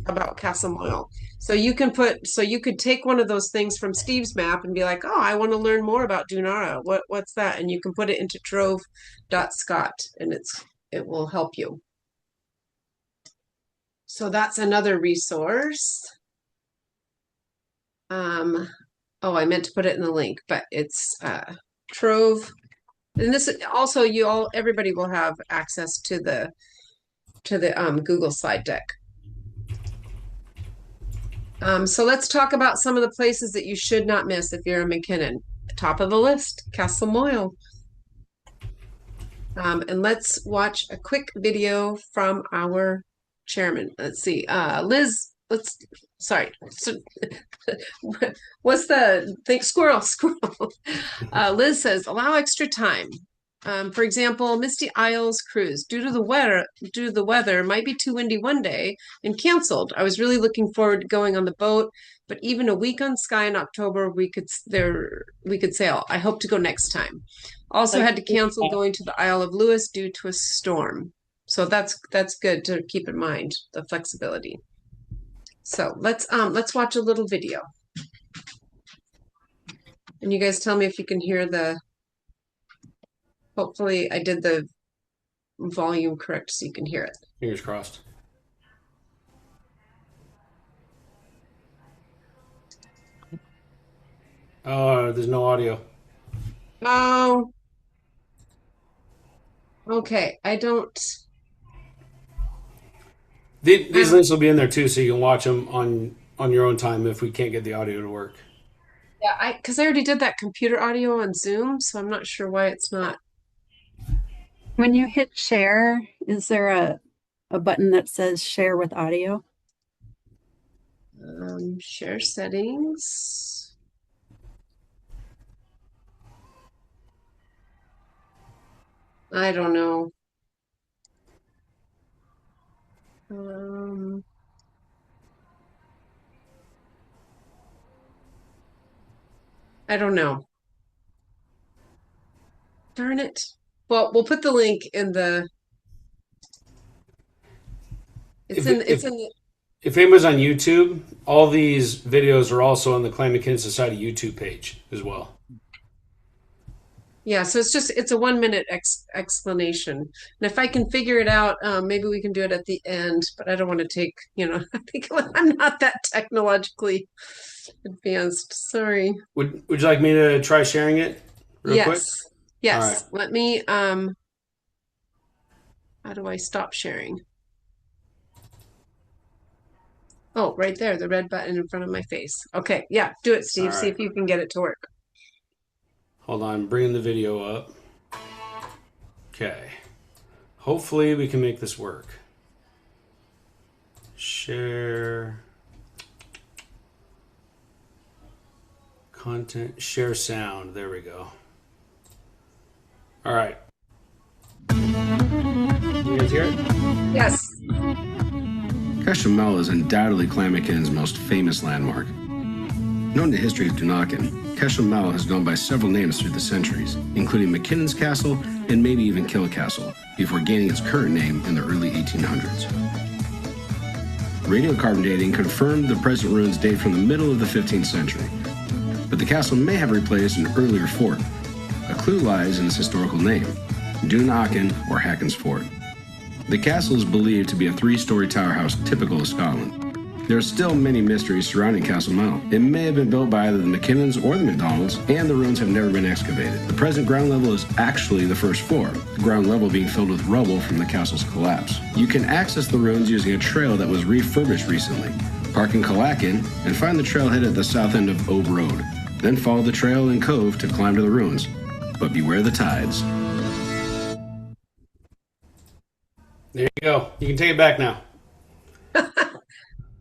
about Castle Moyle. So you could take one of those things from Steve's map and be like, oh, I want to learn more about Dunara. What's that? And you can put it into trove.scot and it will help you. So that's another resource. Oh, I meant to put it in the link, but it's Trove. And this also everybody will have access to the Google slide deck. So let's talk about some of the places that you should not miss if you're a MacKinnon. Top of the list, Castle Moyle. And let's watch a quick video from our chairman. Let's see, Liz. Sorry. What's the thing? Squirrel. Liz says, allow extra time. For example, Misty Isles cruise due to the weather might be too windy one day and canceled. I was really looking forward to going on the boat, but even a week on Sky in October we could sail. I hope to go next time. Also had to cancel going to the Isle of Lewis due to a storm. So that's good to keep in mind, the flexibility. So let's watch a little video. And you guys tell me if you can hear hopefully I did the volume correct so you can hear it. Fingers crossed. Oh, there's no audio. Oh. Okay, I don't. These links will be in there too, so you can watch them on your own time if we can't get the audio to work. Yeah, because I already did that computer audio on Zoom, so I'm not sure why it's not. When you hit share, is there a button that says share with audio? Share settings. I don't know. I don't know. Darn it. Well, we'll put the link in the. If anybody's on YouTube, all these videos are also on the Clan MacKinnon Society YouTube page as well. Yeah, so it's a 1 minute explanation. And if I can figure it out, maybe we can do it at the end, but I don't want to take, I think I'm not that technologically advanced. Sorry. Would you like me to try sharing it real quick? Yes. Right. Let me, how do I stop sharing? Oh, right there, the red button in front of my face. Okay, yeah, do it, Steve. See if you can get it to work. Hold on, bringing the video up. Okay. Hopefully we can make this work. Share. Content, share sound. There we go. All right. You guys hear it? Yes. Cashel Mell is undoubtedly Clan MacKinnon's most famous landmark. Known to history of Dunachan, Cashel Mell has gone by several names through the centuries, including MacKinnon's Castle and maybe even Kilcastle, before gaining its current name in the early 1800s. Radiocarbon dating confirmed the present ruins date from the middle of the 15th century, but the castle may have replaced an earlier fort. A clue lies in its historical name, Dunachan or Hacken's Fort. The castle is believed to be a 3-story tower house typical of Scotland. There are still many mysteries surrounding Castle Mell. It may have been built by either the MacKinnons or the MacDonalds, and the ruins have never been excavated. The present ground level is actually the first floor, the ground level being filled with rubble from the castle's collapse. You can access the ruins using a trail that was refurbished recently. Park in Kilachan and find the trailhead at the south end of Obe Road. Then follow the trail and cove to climb to the ruins. But beware the tides. There you go. You can take it back now.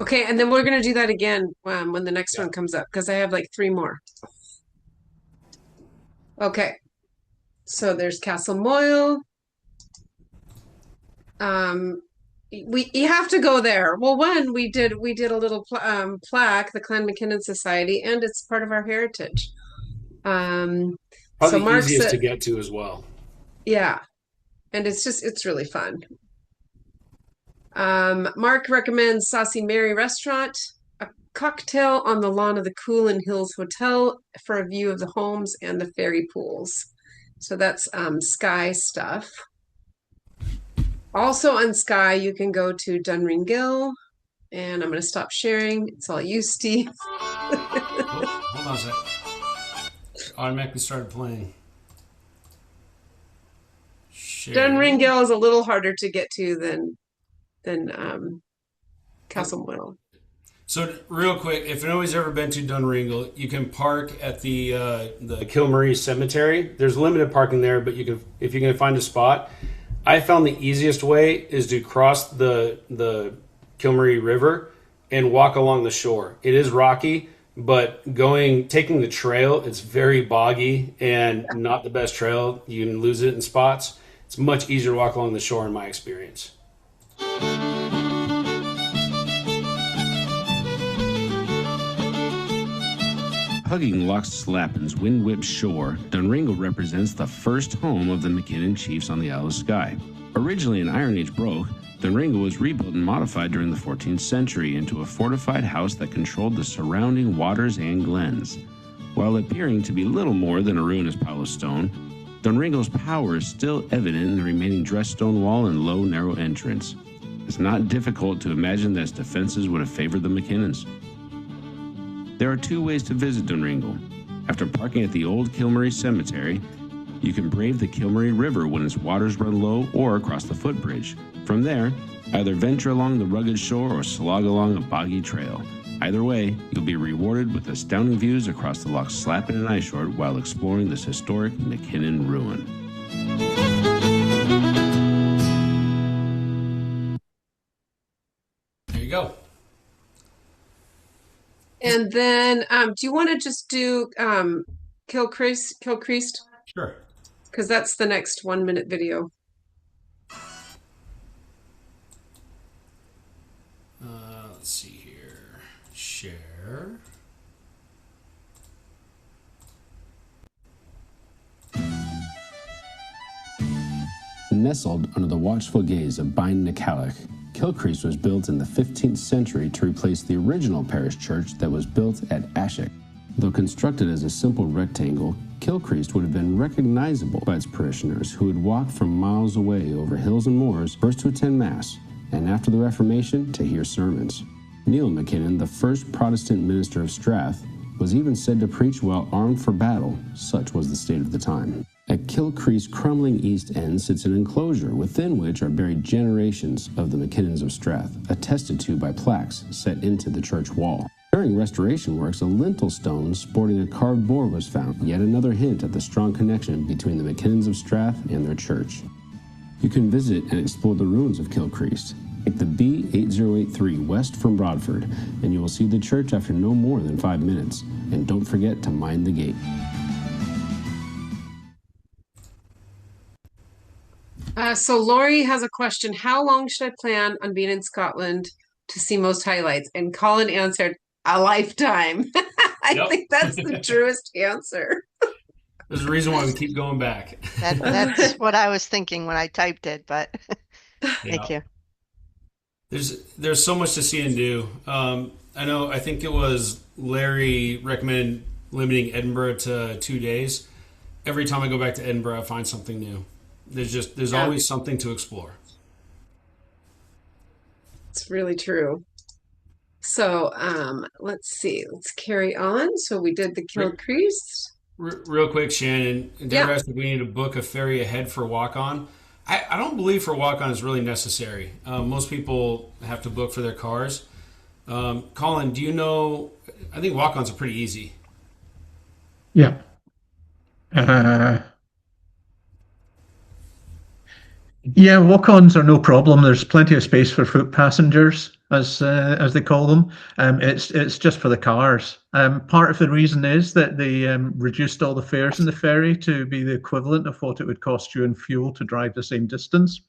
Okay, and then we're going to do that again when the next one comes up because I have like 3 more. Okay, so there's Castle Moyle. You have to go there. Well, one we did a little plaque, the Clan MacKinnon Society, and it's part of our heritage. So Probably the Mark easiest to said, get to as well. yeah, and it's really fun. Mark recommends Saucy Mary Restaurant, a cocktail on the lawn of the Coolin Hills Hotel for a view of the homes and the ferry pools. So that's Sky stuff. Also on Sky, you can go to Dunringill, and I'm going to stop sharing. It's all you, Steve. Hold on a sec. Automatically started playing. Dunringill is a little harder to get to than Castle Moyle. So real quick, if nobody's ever been to Dunringill, you can park at the Kilmarie Cemetery. There's limited parking there, but if you can find a spot. I found the easiest way is to cross the Kilmarie River and walk along the shore. It is rocky, but taking the trail, it's very boggy and not the best trail. You can lose it in spots. It's much easier to walk along the shore in my experience. Hugging Loch Slappin's wind-whipped shore, Dunringill represents the first home of the MacKinnon chiefs on the Isle of Skye. Originally an Iron Age broch, Dunringill was rebuilt and modified during the 14th century into a fortified house that controlled the surrounding waters and glens. While appearing to be little more than a ruinous pile of stone, Dunringill's power is still evident in the remaining dressed stone wall and low, narrow entrance. It's not difficult to imagine that its defenses would have favored the MacKinnons. There are 2 ways to visit Dunringill. After parking at the old Kilmarie Cemetery, you can brave the Kilmarie River when its waters run low or across the footbridge. From there, either venture along the rugged shore or slog along a boggy trail. Either way, you'll be rewarded with astounding views across the Loch Slappin and Ishort while exploring this historic MacKinnon ruin. There you go. And then, do you want to just do Kilcreast? Sure. Because that's the next 1-minute video. Let's see here. Share. Nestled under the watchful gaze of Beinn na Cailleach, Kilcreast was built in the 15th century to replace the original parish church that was built at Ashik. Though constructed as a simple rectangle, Kilcreast would have been recognizable by its parishioners who would walk from miles away over hills and moors first to attend Mass, and after the Reformation to hear sermons. Neil MacKinnon, the first Protestant minister of Strath, was even said to preach while armed for battle, such was the state of the time. At Kilcreast's crumbling east end sits an enclosure within which are buried generations of the MacKinnons of Strath, attested to by plaques set into the church wall. During restoration works, a lintel stone sporting a carved boar was found, yet another hint at the strong connection between the MacKinnons of Strath and their church. You can visit and explore the ruins of Kilcreast. Take the B8083 west from Broadford, and you will see the church after no more than 5 minutes. And don't forget to mind the gate. So Lori has a question. How long should I plan on being in Scotland to see most highlights? And Colin answered, a lifetime. I think that's the truest answer. There's a reason why we keep going back. That's what I was thinking when I typed it, but thank you. There's so much to see and do. I think it was Larry recommended limiting Edinburgh to 2 days. Every time I go back to Edinburgh, I find something new. There's always something to explore. It's really true. So let's see. Let's carry on. So we did the Kilcreast. Real quick, Shannon. Deborah asked if we need to book a ferry ahead for walk-on. I don't believe for walk-on is really necessary. Most people have to book for their cars. Colin, do you know? I think walk-ons are pretty easy. Yeah. Yeah, walk-ons are no problem. There's plenty of space for foot passengers. as they call them. It's just for the cars. Part of the reason is that they reduced all the fares in the ferry to be the equivalent of what it would cost you in fuel to drive the same distance,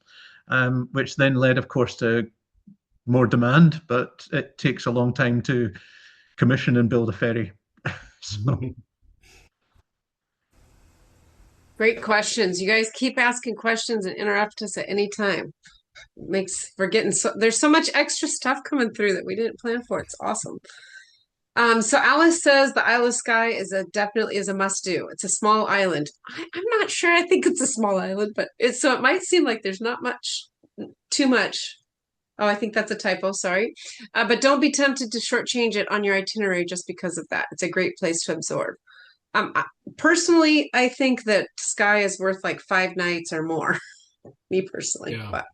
which then led, of course, to more demand. But it takes a long time to commission and build a ferry. So. Great questions. You guys keep asking questions and interrupt us at any time. Makes for getting there's so much extra stuff coming through that we didn't plan for. It's awesome. So Alice says the Isle of Skye is definitely a must do. It's a small island. I'm not sure. I think it's a small island, but it might seem like there's not too much. Oh, I think that's a typo. Sorry, but don't be tempted to shortchange it on your itinerary just because of that. It's a great place to absorb. Personally, I think that Skye is worth like 5 nights or more. Me personally, yeah. But.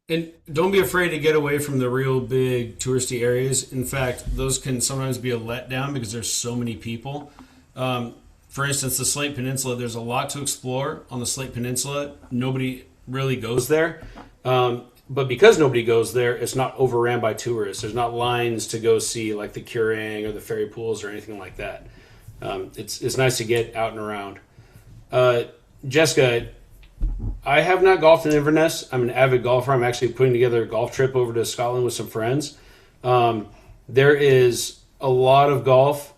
And don't be afraid to get away from the real big touristy areas. In fact, those can sometimes be a letdown because there's so many people. For instance, the Slate Peninsula, there's a lot to explore on the Slate Peninsula. Nobody really goes there. But because nobody goes there, it's not overran by tourists. There's not lines to go see like the Curang or the ferry pools or anything like that. It's nice to get out and around. Jessica, I have not golfed in Inverness. I'm an avid golfer. I'm actually putting together a golf trip over to Scotland with some friends. There is a lot of golf,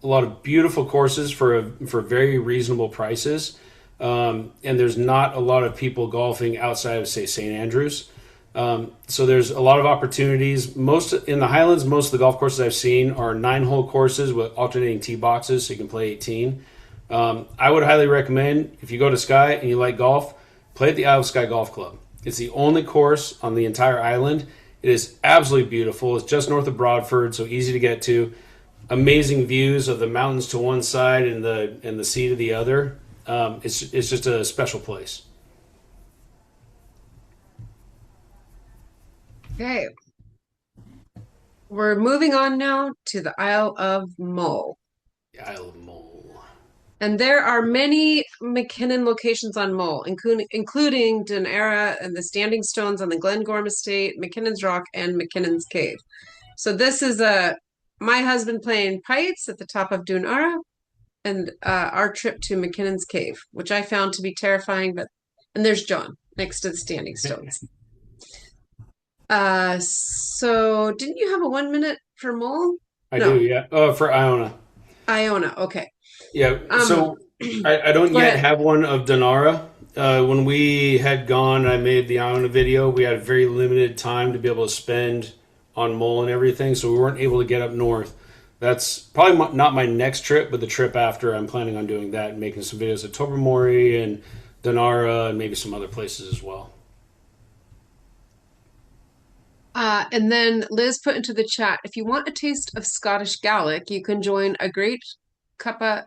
a lot of beautiful courses for very reasonable prices. And there's not a lot of people golfing outside of, say, St. Andrews. So there's a lot of opportunities. Most in the Highlands, most of the golf courses I've seen are 9-hole courses with alternating tee boxes, so you can play 18. I would highly recommend, if you go to Skye and you like golf, play at the Isle of Skye Golf Club. It's the only course on the entire island. It is absolutely beautiful. It's just north of Broadford, so easy to get to. Amazing views of the mountains to one side and the sea to the other. It's just a special place. Okay. We're moving on now to the Isle of Mull. The Isle of Mull. And there are many MacKinnon locations on Mull, including Dunera and the Standing Stones on the Glengorm Estate, MacKinnon's Rock, and MacKinnon's Cave. So this is my husband playing Pites at the top of Dunera, and our trip to MacKinnon's Cave, which I found to be terrifying. And there's John next to the Standing Stones. So didn't you have a 1 minute for Mull? I do, yeah. Oh, for Iona. Iona, okay. Yeah, so I don't yet have one of Dunera. When we had gone, I made the Iona video. We had very limited time to be able to spend on Mull and everything, so we weren't able to get up north. That's probably not my next trip, but the trip after. I'm planning on doing that and making some videos at Tobermory and Dunera and maybe some other places as well. And then Liz put into the chat, if you want a taste of Scottish Gaelic, you can join a great cuppa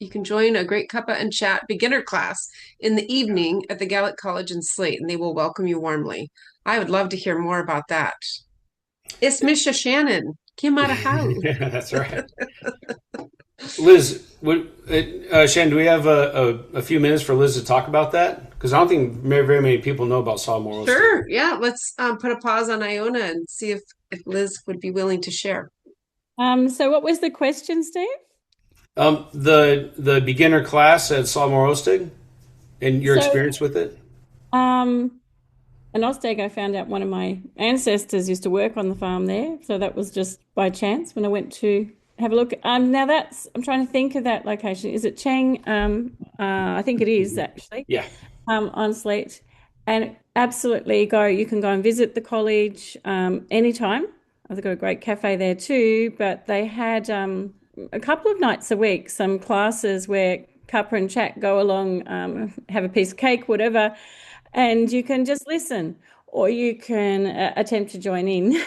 and chat beginner class in the evening at the Gaelic College in Slate, and they will welcome you warmly. I would love to hear more about that. It's Misha Shannon. Yeah, that's right. Liz, Shannon, do we have a few minutes for Liz to talk about that? Because I don't think very many people know about Salmore. Sure, yeah. Let's put a pause on Iona and see if Liz would be willing to share. So what was the question, Steve? The beginner class at Salmore Ostig and your experience with it? In Ostig, I found out one of my ancestors used to work on the farm there. So that was just by chance when I went to have a look. Now I'm trying to think of that location. Is it Chang? I think it is actually. Yeah. On Slate. And absolutely you can go and visit the college anytime. They've got a great cafe there too, but they had a couple of nights a week, some classes where cuppa and chat go along, have a piece of cake, whatever, and you can just listen, or you can attempt to join in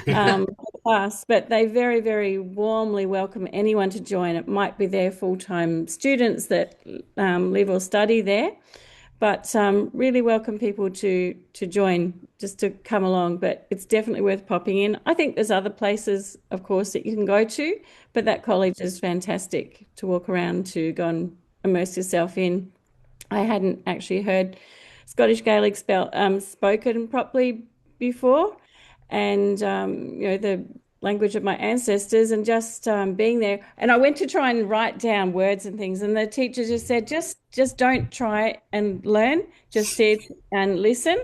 the class. But they very, very warmly welcome anyone to join. It might be their full-time students that live or study there, but really welcome people to join, just to come along. But it's definitely worth popping in. I think there's other places, of course, that you can go to, but that college is fantastic to walk around, to go and immerse yourself in. I hadn't actually heard Scottish Gaelic spoken properly before, and the language of my ancestors, and just being there. And I went to try and write down words and things, and the teacher just said, just don't try and learn, just sit and listen,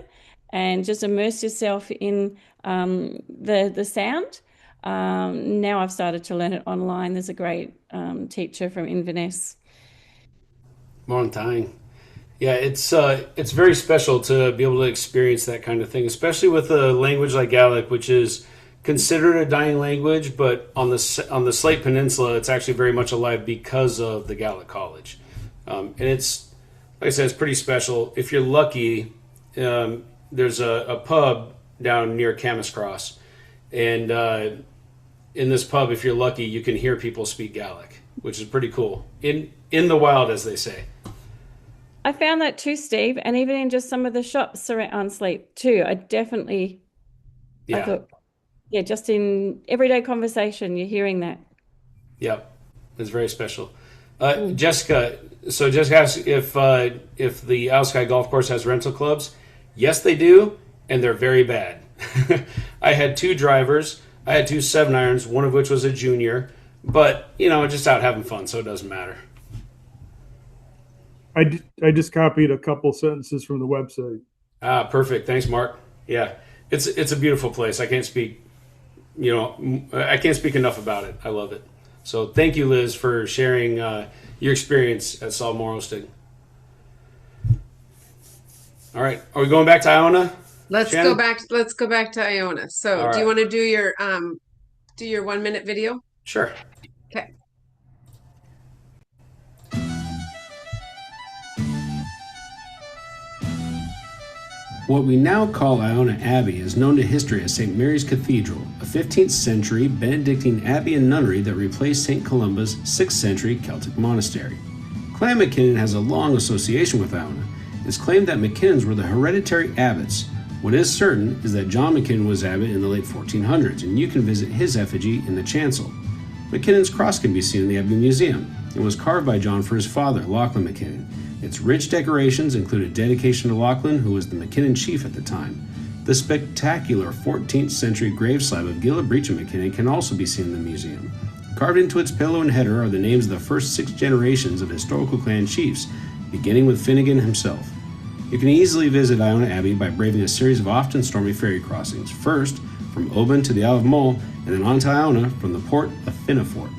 and just immerse yourself in the sound. Now I've started to learn it online. There's a great teacher from Inverness. Montaigne. Yeah, it's very special to be able to experience that kind of thing, especially with a language like Gaelic, which is considered a dying language, but on the Slate Peninsula, it's actually very much alive because of the Gaelic College, and it's, like I said, it's pretty special. If you're lucky, there's a pub down near Camas Cross, and in this pub, if you're lucky, you can hear people speak Gaelic, which is pretty cool in the wild, as they say. I found that too, Steve, and even in just some of the shops around on Sleep too. I thought, yeah, just in everyday conversation, you're hearing that. Yep, it's very special. Jessica, so Jessica asked if the Owl Sky Golf Course has rental clubs. Yes, they do, and they're very bad. I had 2 drivers. I had 2 7-irons, one of which was a junior, but just out having fun, so it doesn't matter. I just copied a couple sentences from the website. Perfect. Thanks, Mark. Yeah, it's a beautiful place. I can't speak enough about it. I love it. So thank you, Liz, for sharing your experience at Saul Morrowstig. All right, are we going back to Iona? Let's go back to Iona. So do you want to do your 1-minute video? Sure. Okay. What we now call Iona Abbey is known to history as St. Mary's Cathedral, a 15th century Benedictine abbey and nunnery that replaced St. Columba's 6th century Celtic monastery. Clan MacKinnon has a long association with Iona. It's claimed that MacKinnons were the hereditary abbots. What is certain is that John MacKinnon was abbot in the late 1400s, and you can visit his effigy in the chancel. MacKinnon's cross can be seen in the Abbey Museum. It was carved by John for his father, Lachlan MacKinnon. Its rich decorations include a dedication to Lachlan, who was the MacKinnon chief at the time. The spectacular 14th century grave slab of Gilla Breach MacKinnon can also be seen in the museum. Carved into its pillow and header are the names of the first 6 generations of historical clan chiefs, beginning with Finnegan himself. You can easily visit Iona Abbey by braving a series of often stormy ferry crossings, first from Oban to the Isle of Mull, and then on to Iona from the port of Finnafort.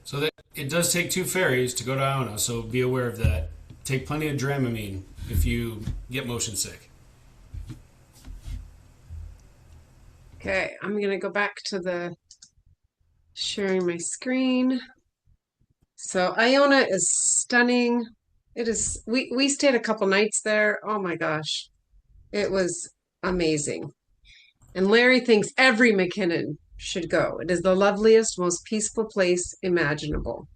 So it does take 2 ferries to go to Iona, so be aware of that. Take plenty of Dramamine if you get motion sick. Okay, I'm going to go back to the sharing my screen. So Iona is stunning. It is. We stayed a couple nights there. Oh my gosh, it was amazing. And Larry thinks every MacKinnon should go. It is the loveliest, most peaceful place imaginable.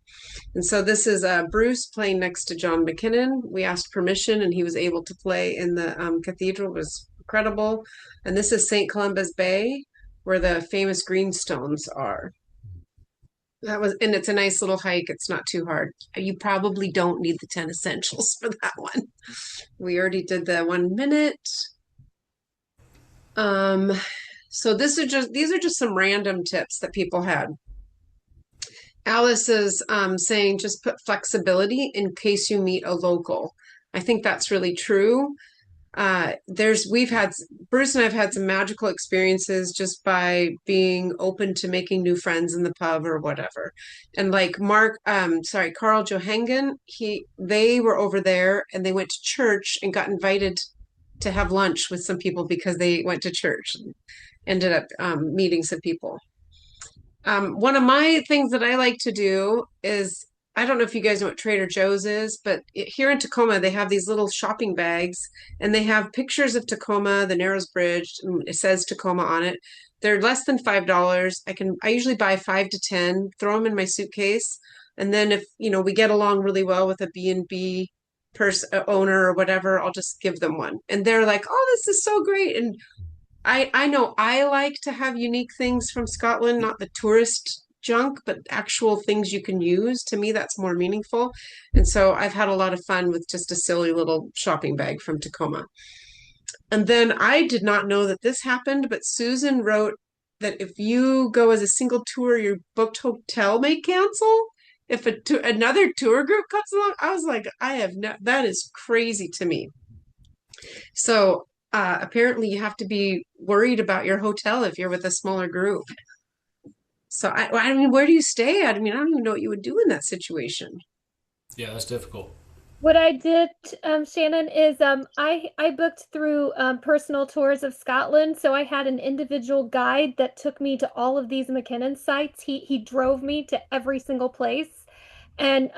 And so this is Bruce playing next to John MacKinnon. We asked permission, and he was able to play in the cathedral. It was incredible. And this is St. Columba's Bay, where the famous greenstones are. And it's a nice little hike. It's not too hard. You probably don't need the 10 essentials for that one. We already did the 1 minute. So these are just some random tips that people had. Alice is saying just put flexibility in case you meet a local. I think that's really true. Bruce and I have had some magical experiences just by being open to making new friends in the pub or whatever. And like Carl Johangen, they were over there and they went to church and got invited to have lunch with some people because they went to church and ended up meeting some people. One of my things that I like to do is, I don't know if you guys know what Trader Joe's is, but here in Tacoma, they have these little shopping bags and they have pictures of Tacoma, the Narrows Bridge, and it says Tacoma on it. They're less than $5. I usually buy 5 to 10, throw them in my suitcase. And then if, we get along really well with a B&B owner or whatever, I'll just give them one. And they're like, oh, this is so great. And I know I like to have unique things from Scotland, not the tourist junk, but actual things you can use. To me, that's more meaningful. And so I've had a lot of fun with just a silly little shopping bag from Tacoma. And then I did not know that this happened, but Susan wrote that if you go as a single tour, your booked hotel may cancel. If another tour group comes along, I was like, that is crazy to me. So apparently you have to be worried about your hotel if you're with a smaller group. So I mean, where do you stay? I mean, I don't even know what you would do in that situation. Yeah, that's difficult. What I did, Shannon, is I booked through Personal Tours of Scotland, so I had an individual guide that took me to all of these MacKinnon sites. He drove me to every single place, and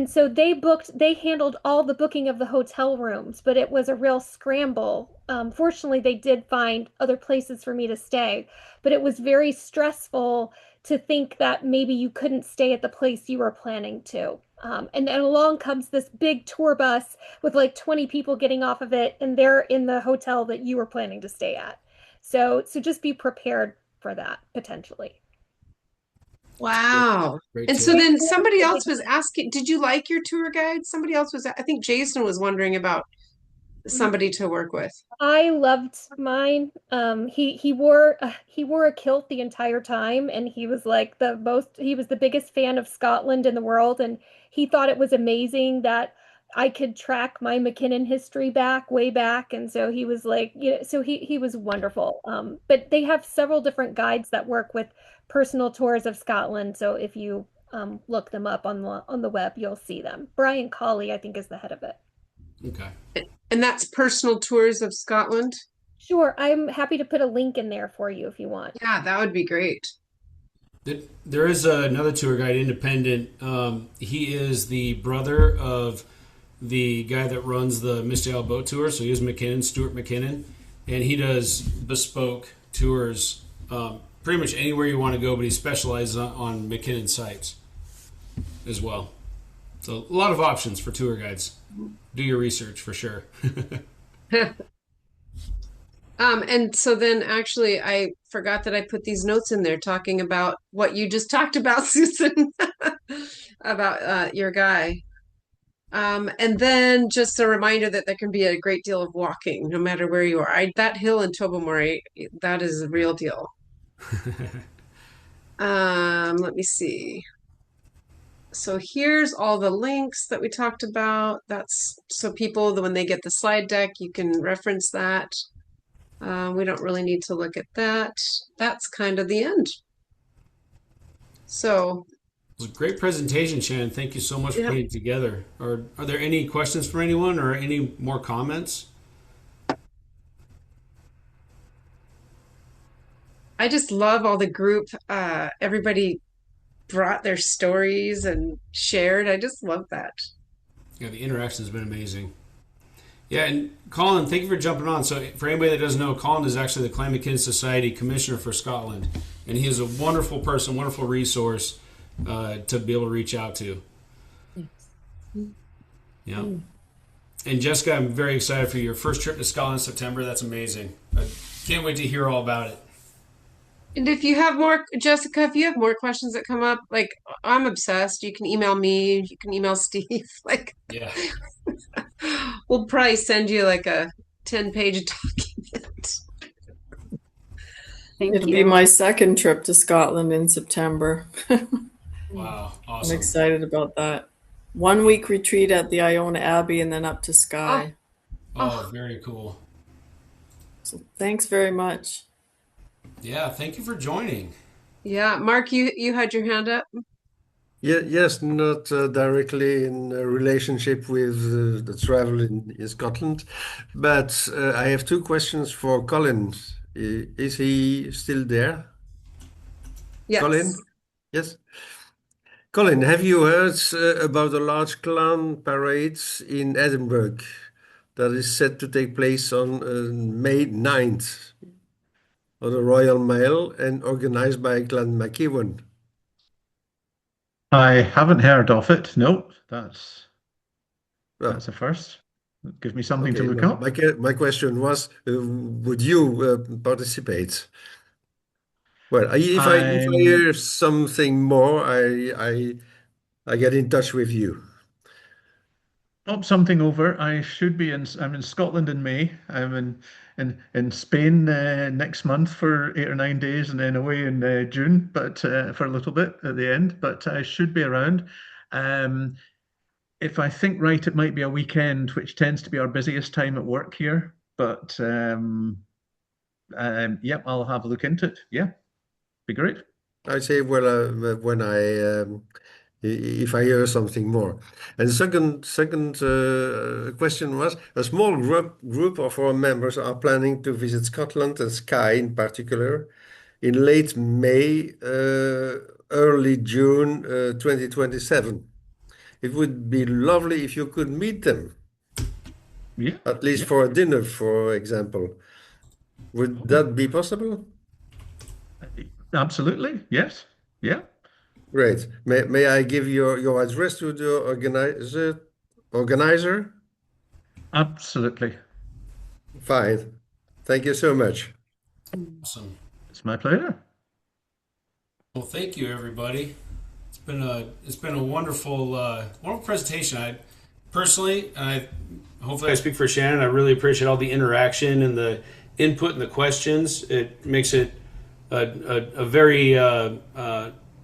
so they handled all the booking of the hotel rooms, but it was a real scramble. Fortunately, they did find other places for me to stay, but it was very stressful to think that maybe you couldn't stay at the place you were planning to. And then along comes this big tour bus with like 20 people getting off of it, and they're in the hotel that you were planning to stay at. So just be prepared for that potentially. Wow. Great And tip. so then somebody else was asking, did you like your tour guide? Somebody else was, I think Jason was wondering about somebody to work with. I loved mine. He wore a kilt the entire time, and he was like he was the biggest fan of Scotland in the world, and he thought it was amazing that I could track my MacKinnon history way back, and so he was like, so he was wonderful. But they have several different guides that work with Personal Tours of Scotland, so if you look them up on the web, you'll see them. Brian Colley, I think, is the head of it. Okay. And that's Personal Tours of Scotland? Sure, I'm happy to put a link in there for you if you want. Yeah, that would be great. There is another tour guide, independent. He is the brother of the guy that runs the Misty Isle Boat Tour. So he is MacKinnon, Stuart MacKinnon, and he does bespoke tours pretty much anywhere you want to go, but he specializes on MacKinnon sites as well. So a lot of options for tour guides. Do your research for sure. And so then actually I forgot that I put these notes in there talking about what you just talked about, Susan, about your guy. And then just a reminder that there can be a great deal of walking no matter where you are. That hill in Tobermory, that is a real deal. Let me see. So here's all the links that we talked about. That's so people, when they get the slide deck, you can reference that. We don't really need to look at that. That's kind of the end. So It was a great presentation, Shannon. Thank you so much for putting it together. Are there any questions from anyone or any more comments? I just love all the group. Everybody brought their stories and shared. I just love that. Yeah, the interaction has been amazing. Yeah, and Colin, thank you for jumping on. So for anybody that doesn't know, Colin is actually the Clan MacKinnon Society Commissioner for Scotland. And he is a wonderful person, wonderful resource to be able to reach out to. Yeah. And Jessica, I'm very excited for your first trip to Scotland in September. That's amazing. I can't wait to hear all about it. And if you have more, Jessica, if you have more questions that come up, like I'm obsessed, you can email me, you can email Steve. Like, yeah, we'll probably send you like a 10-page document. It'll be my second trip to Scotland in September. Wow, awesome. I'm excited about that. 1 week retreat at the Iona Abbey and then up to Skye. Oh, very cool. So thanks very much. Yeah, thank you for joining. Yeah, Mark, you had your hand up. Yeah, yes, not directly in a relationship with the travel in Scotland, but I have two questions for Colin. Is he still there? Yes. Colin? Yes. Colin, have you heard about a large clown parade in Edinburgh that is set to take place on May 9th on the Royal Mail and organized by Clan MacKinnon? I haven't heard of it. No, that's a first. Give me something to look up. My question was, would you participate? Well, if I hear something more, I get in touch with you. Pop something over. I'm in Scotland in May. I'm in Spain next month for 8 or 9 days, and then away in June, but for a little bit at the end. But I should be around. Um, if I think right, it might be a weekend, which tends to be our busiest time at work here. But yeah, I'll have a look into it. Yeah, be great. I say, well, when if I hear something more. And the second question was, a small group of our members are planning to visit Scotland and Skye in particular in late May, early June 2027. It would be lovely if you could meet them. Yeah. At least for a dinner, for example. Would that be possible? Absolutely. Yes. Yeah. Great. May I give your address to the organizer? Absolutely. Fine. Thank you so much. Awesome. It's my pleasure. Well, thank you, everybody. It's been a wonderful wonderful presentation. I personally, hopefully I speak for Shannon. I really appreciate all the interaction and the input and the questions. It makes it a very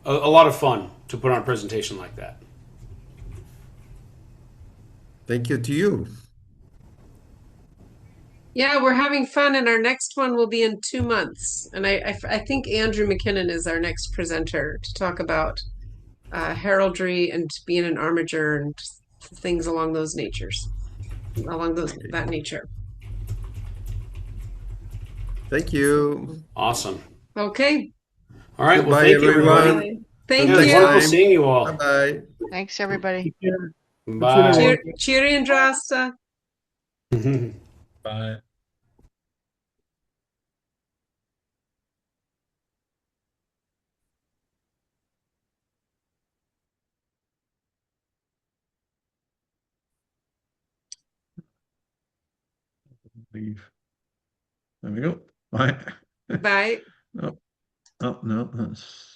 a lot of fun to put on a presentation like that. Thank you to you. Yeah, we're having fun, and our next one will be in 2 months. And I think Andrew MacKinnon is our next presenter to talk about heraldry and being an armiger and things along those natures, that nature. Thank you. Awesome. Okay. All right. Goodbye, Well, thank you, everyone. everybody. Thank Yeah, it was you. wonderful seeing you all. Bye-bye. Thanks, everybody. Bye. Cheery and Drasta. Bye. Leave. There we go. Bye. Bye. Oh, oh no, that's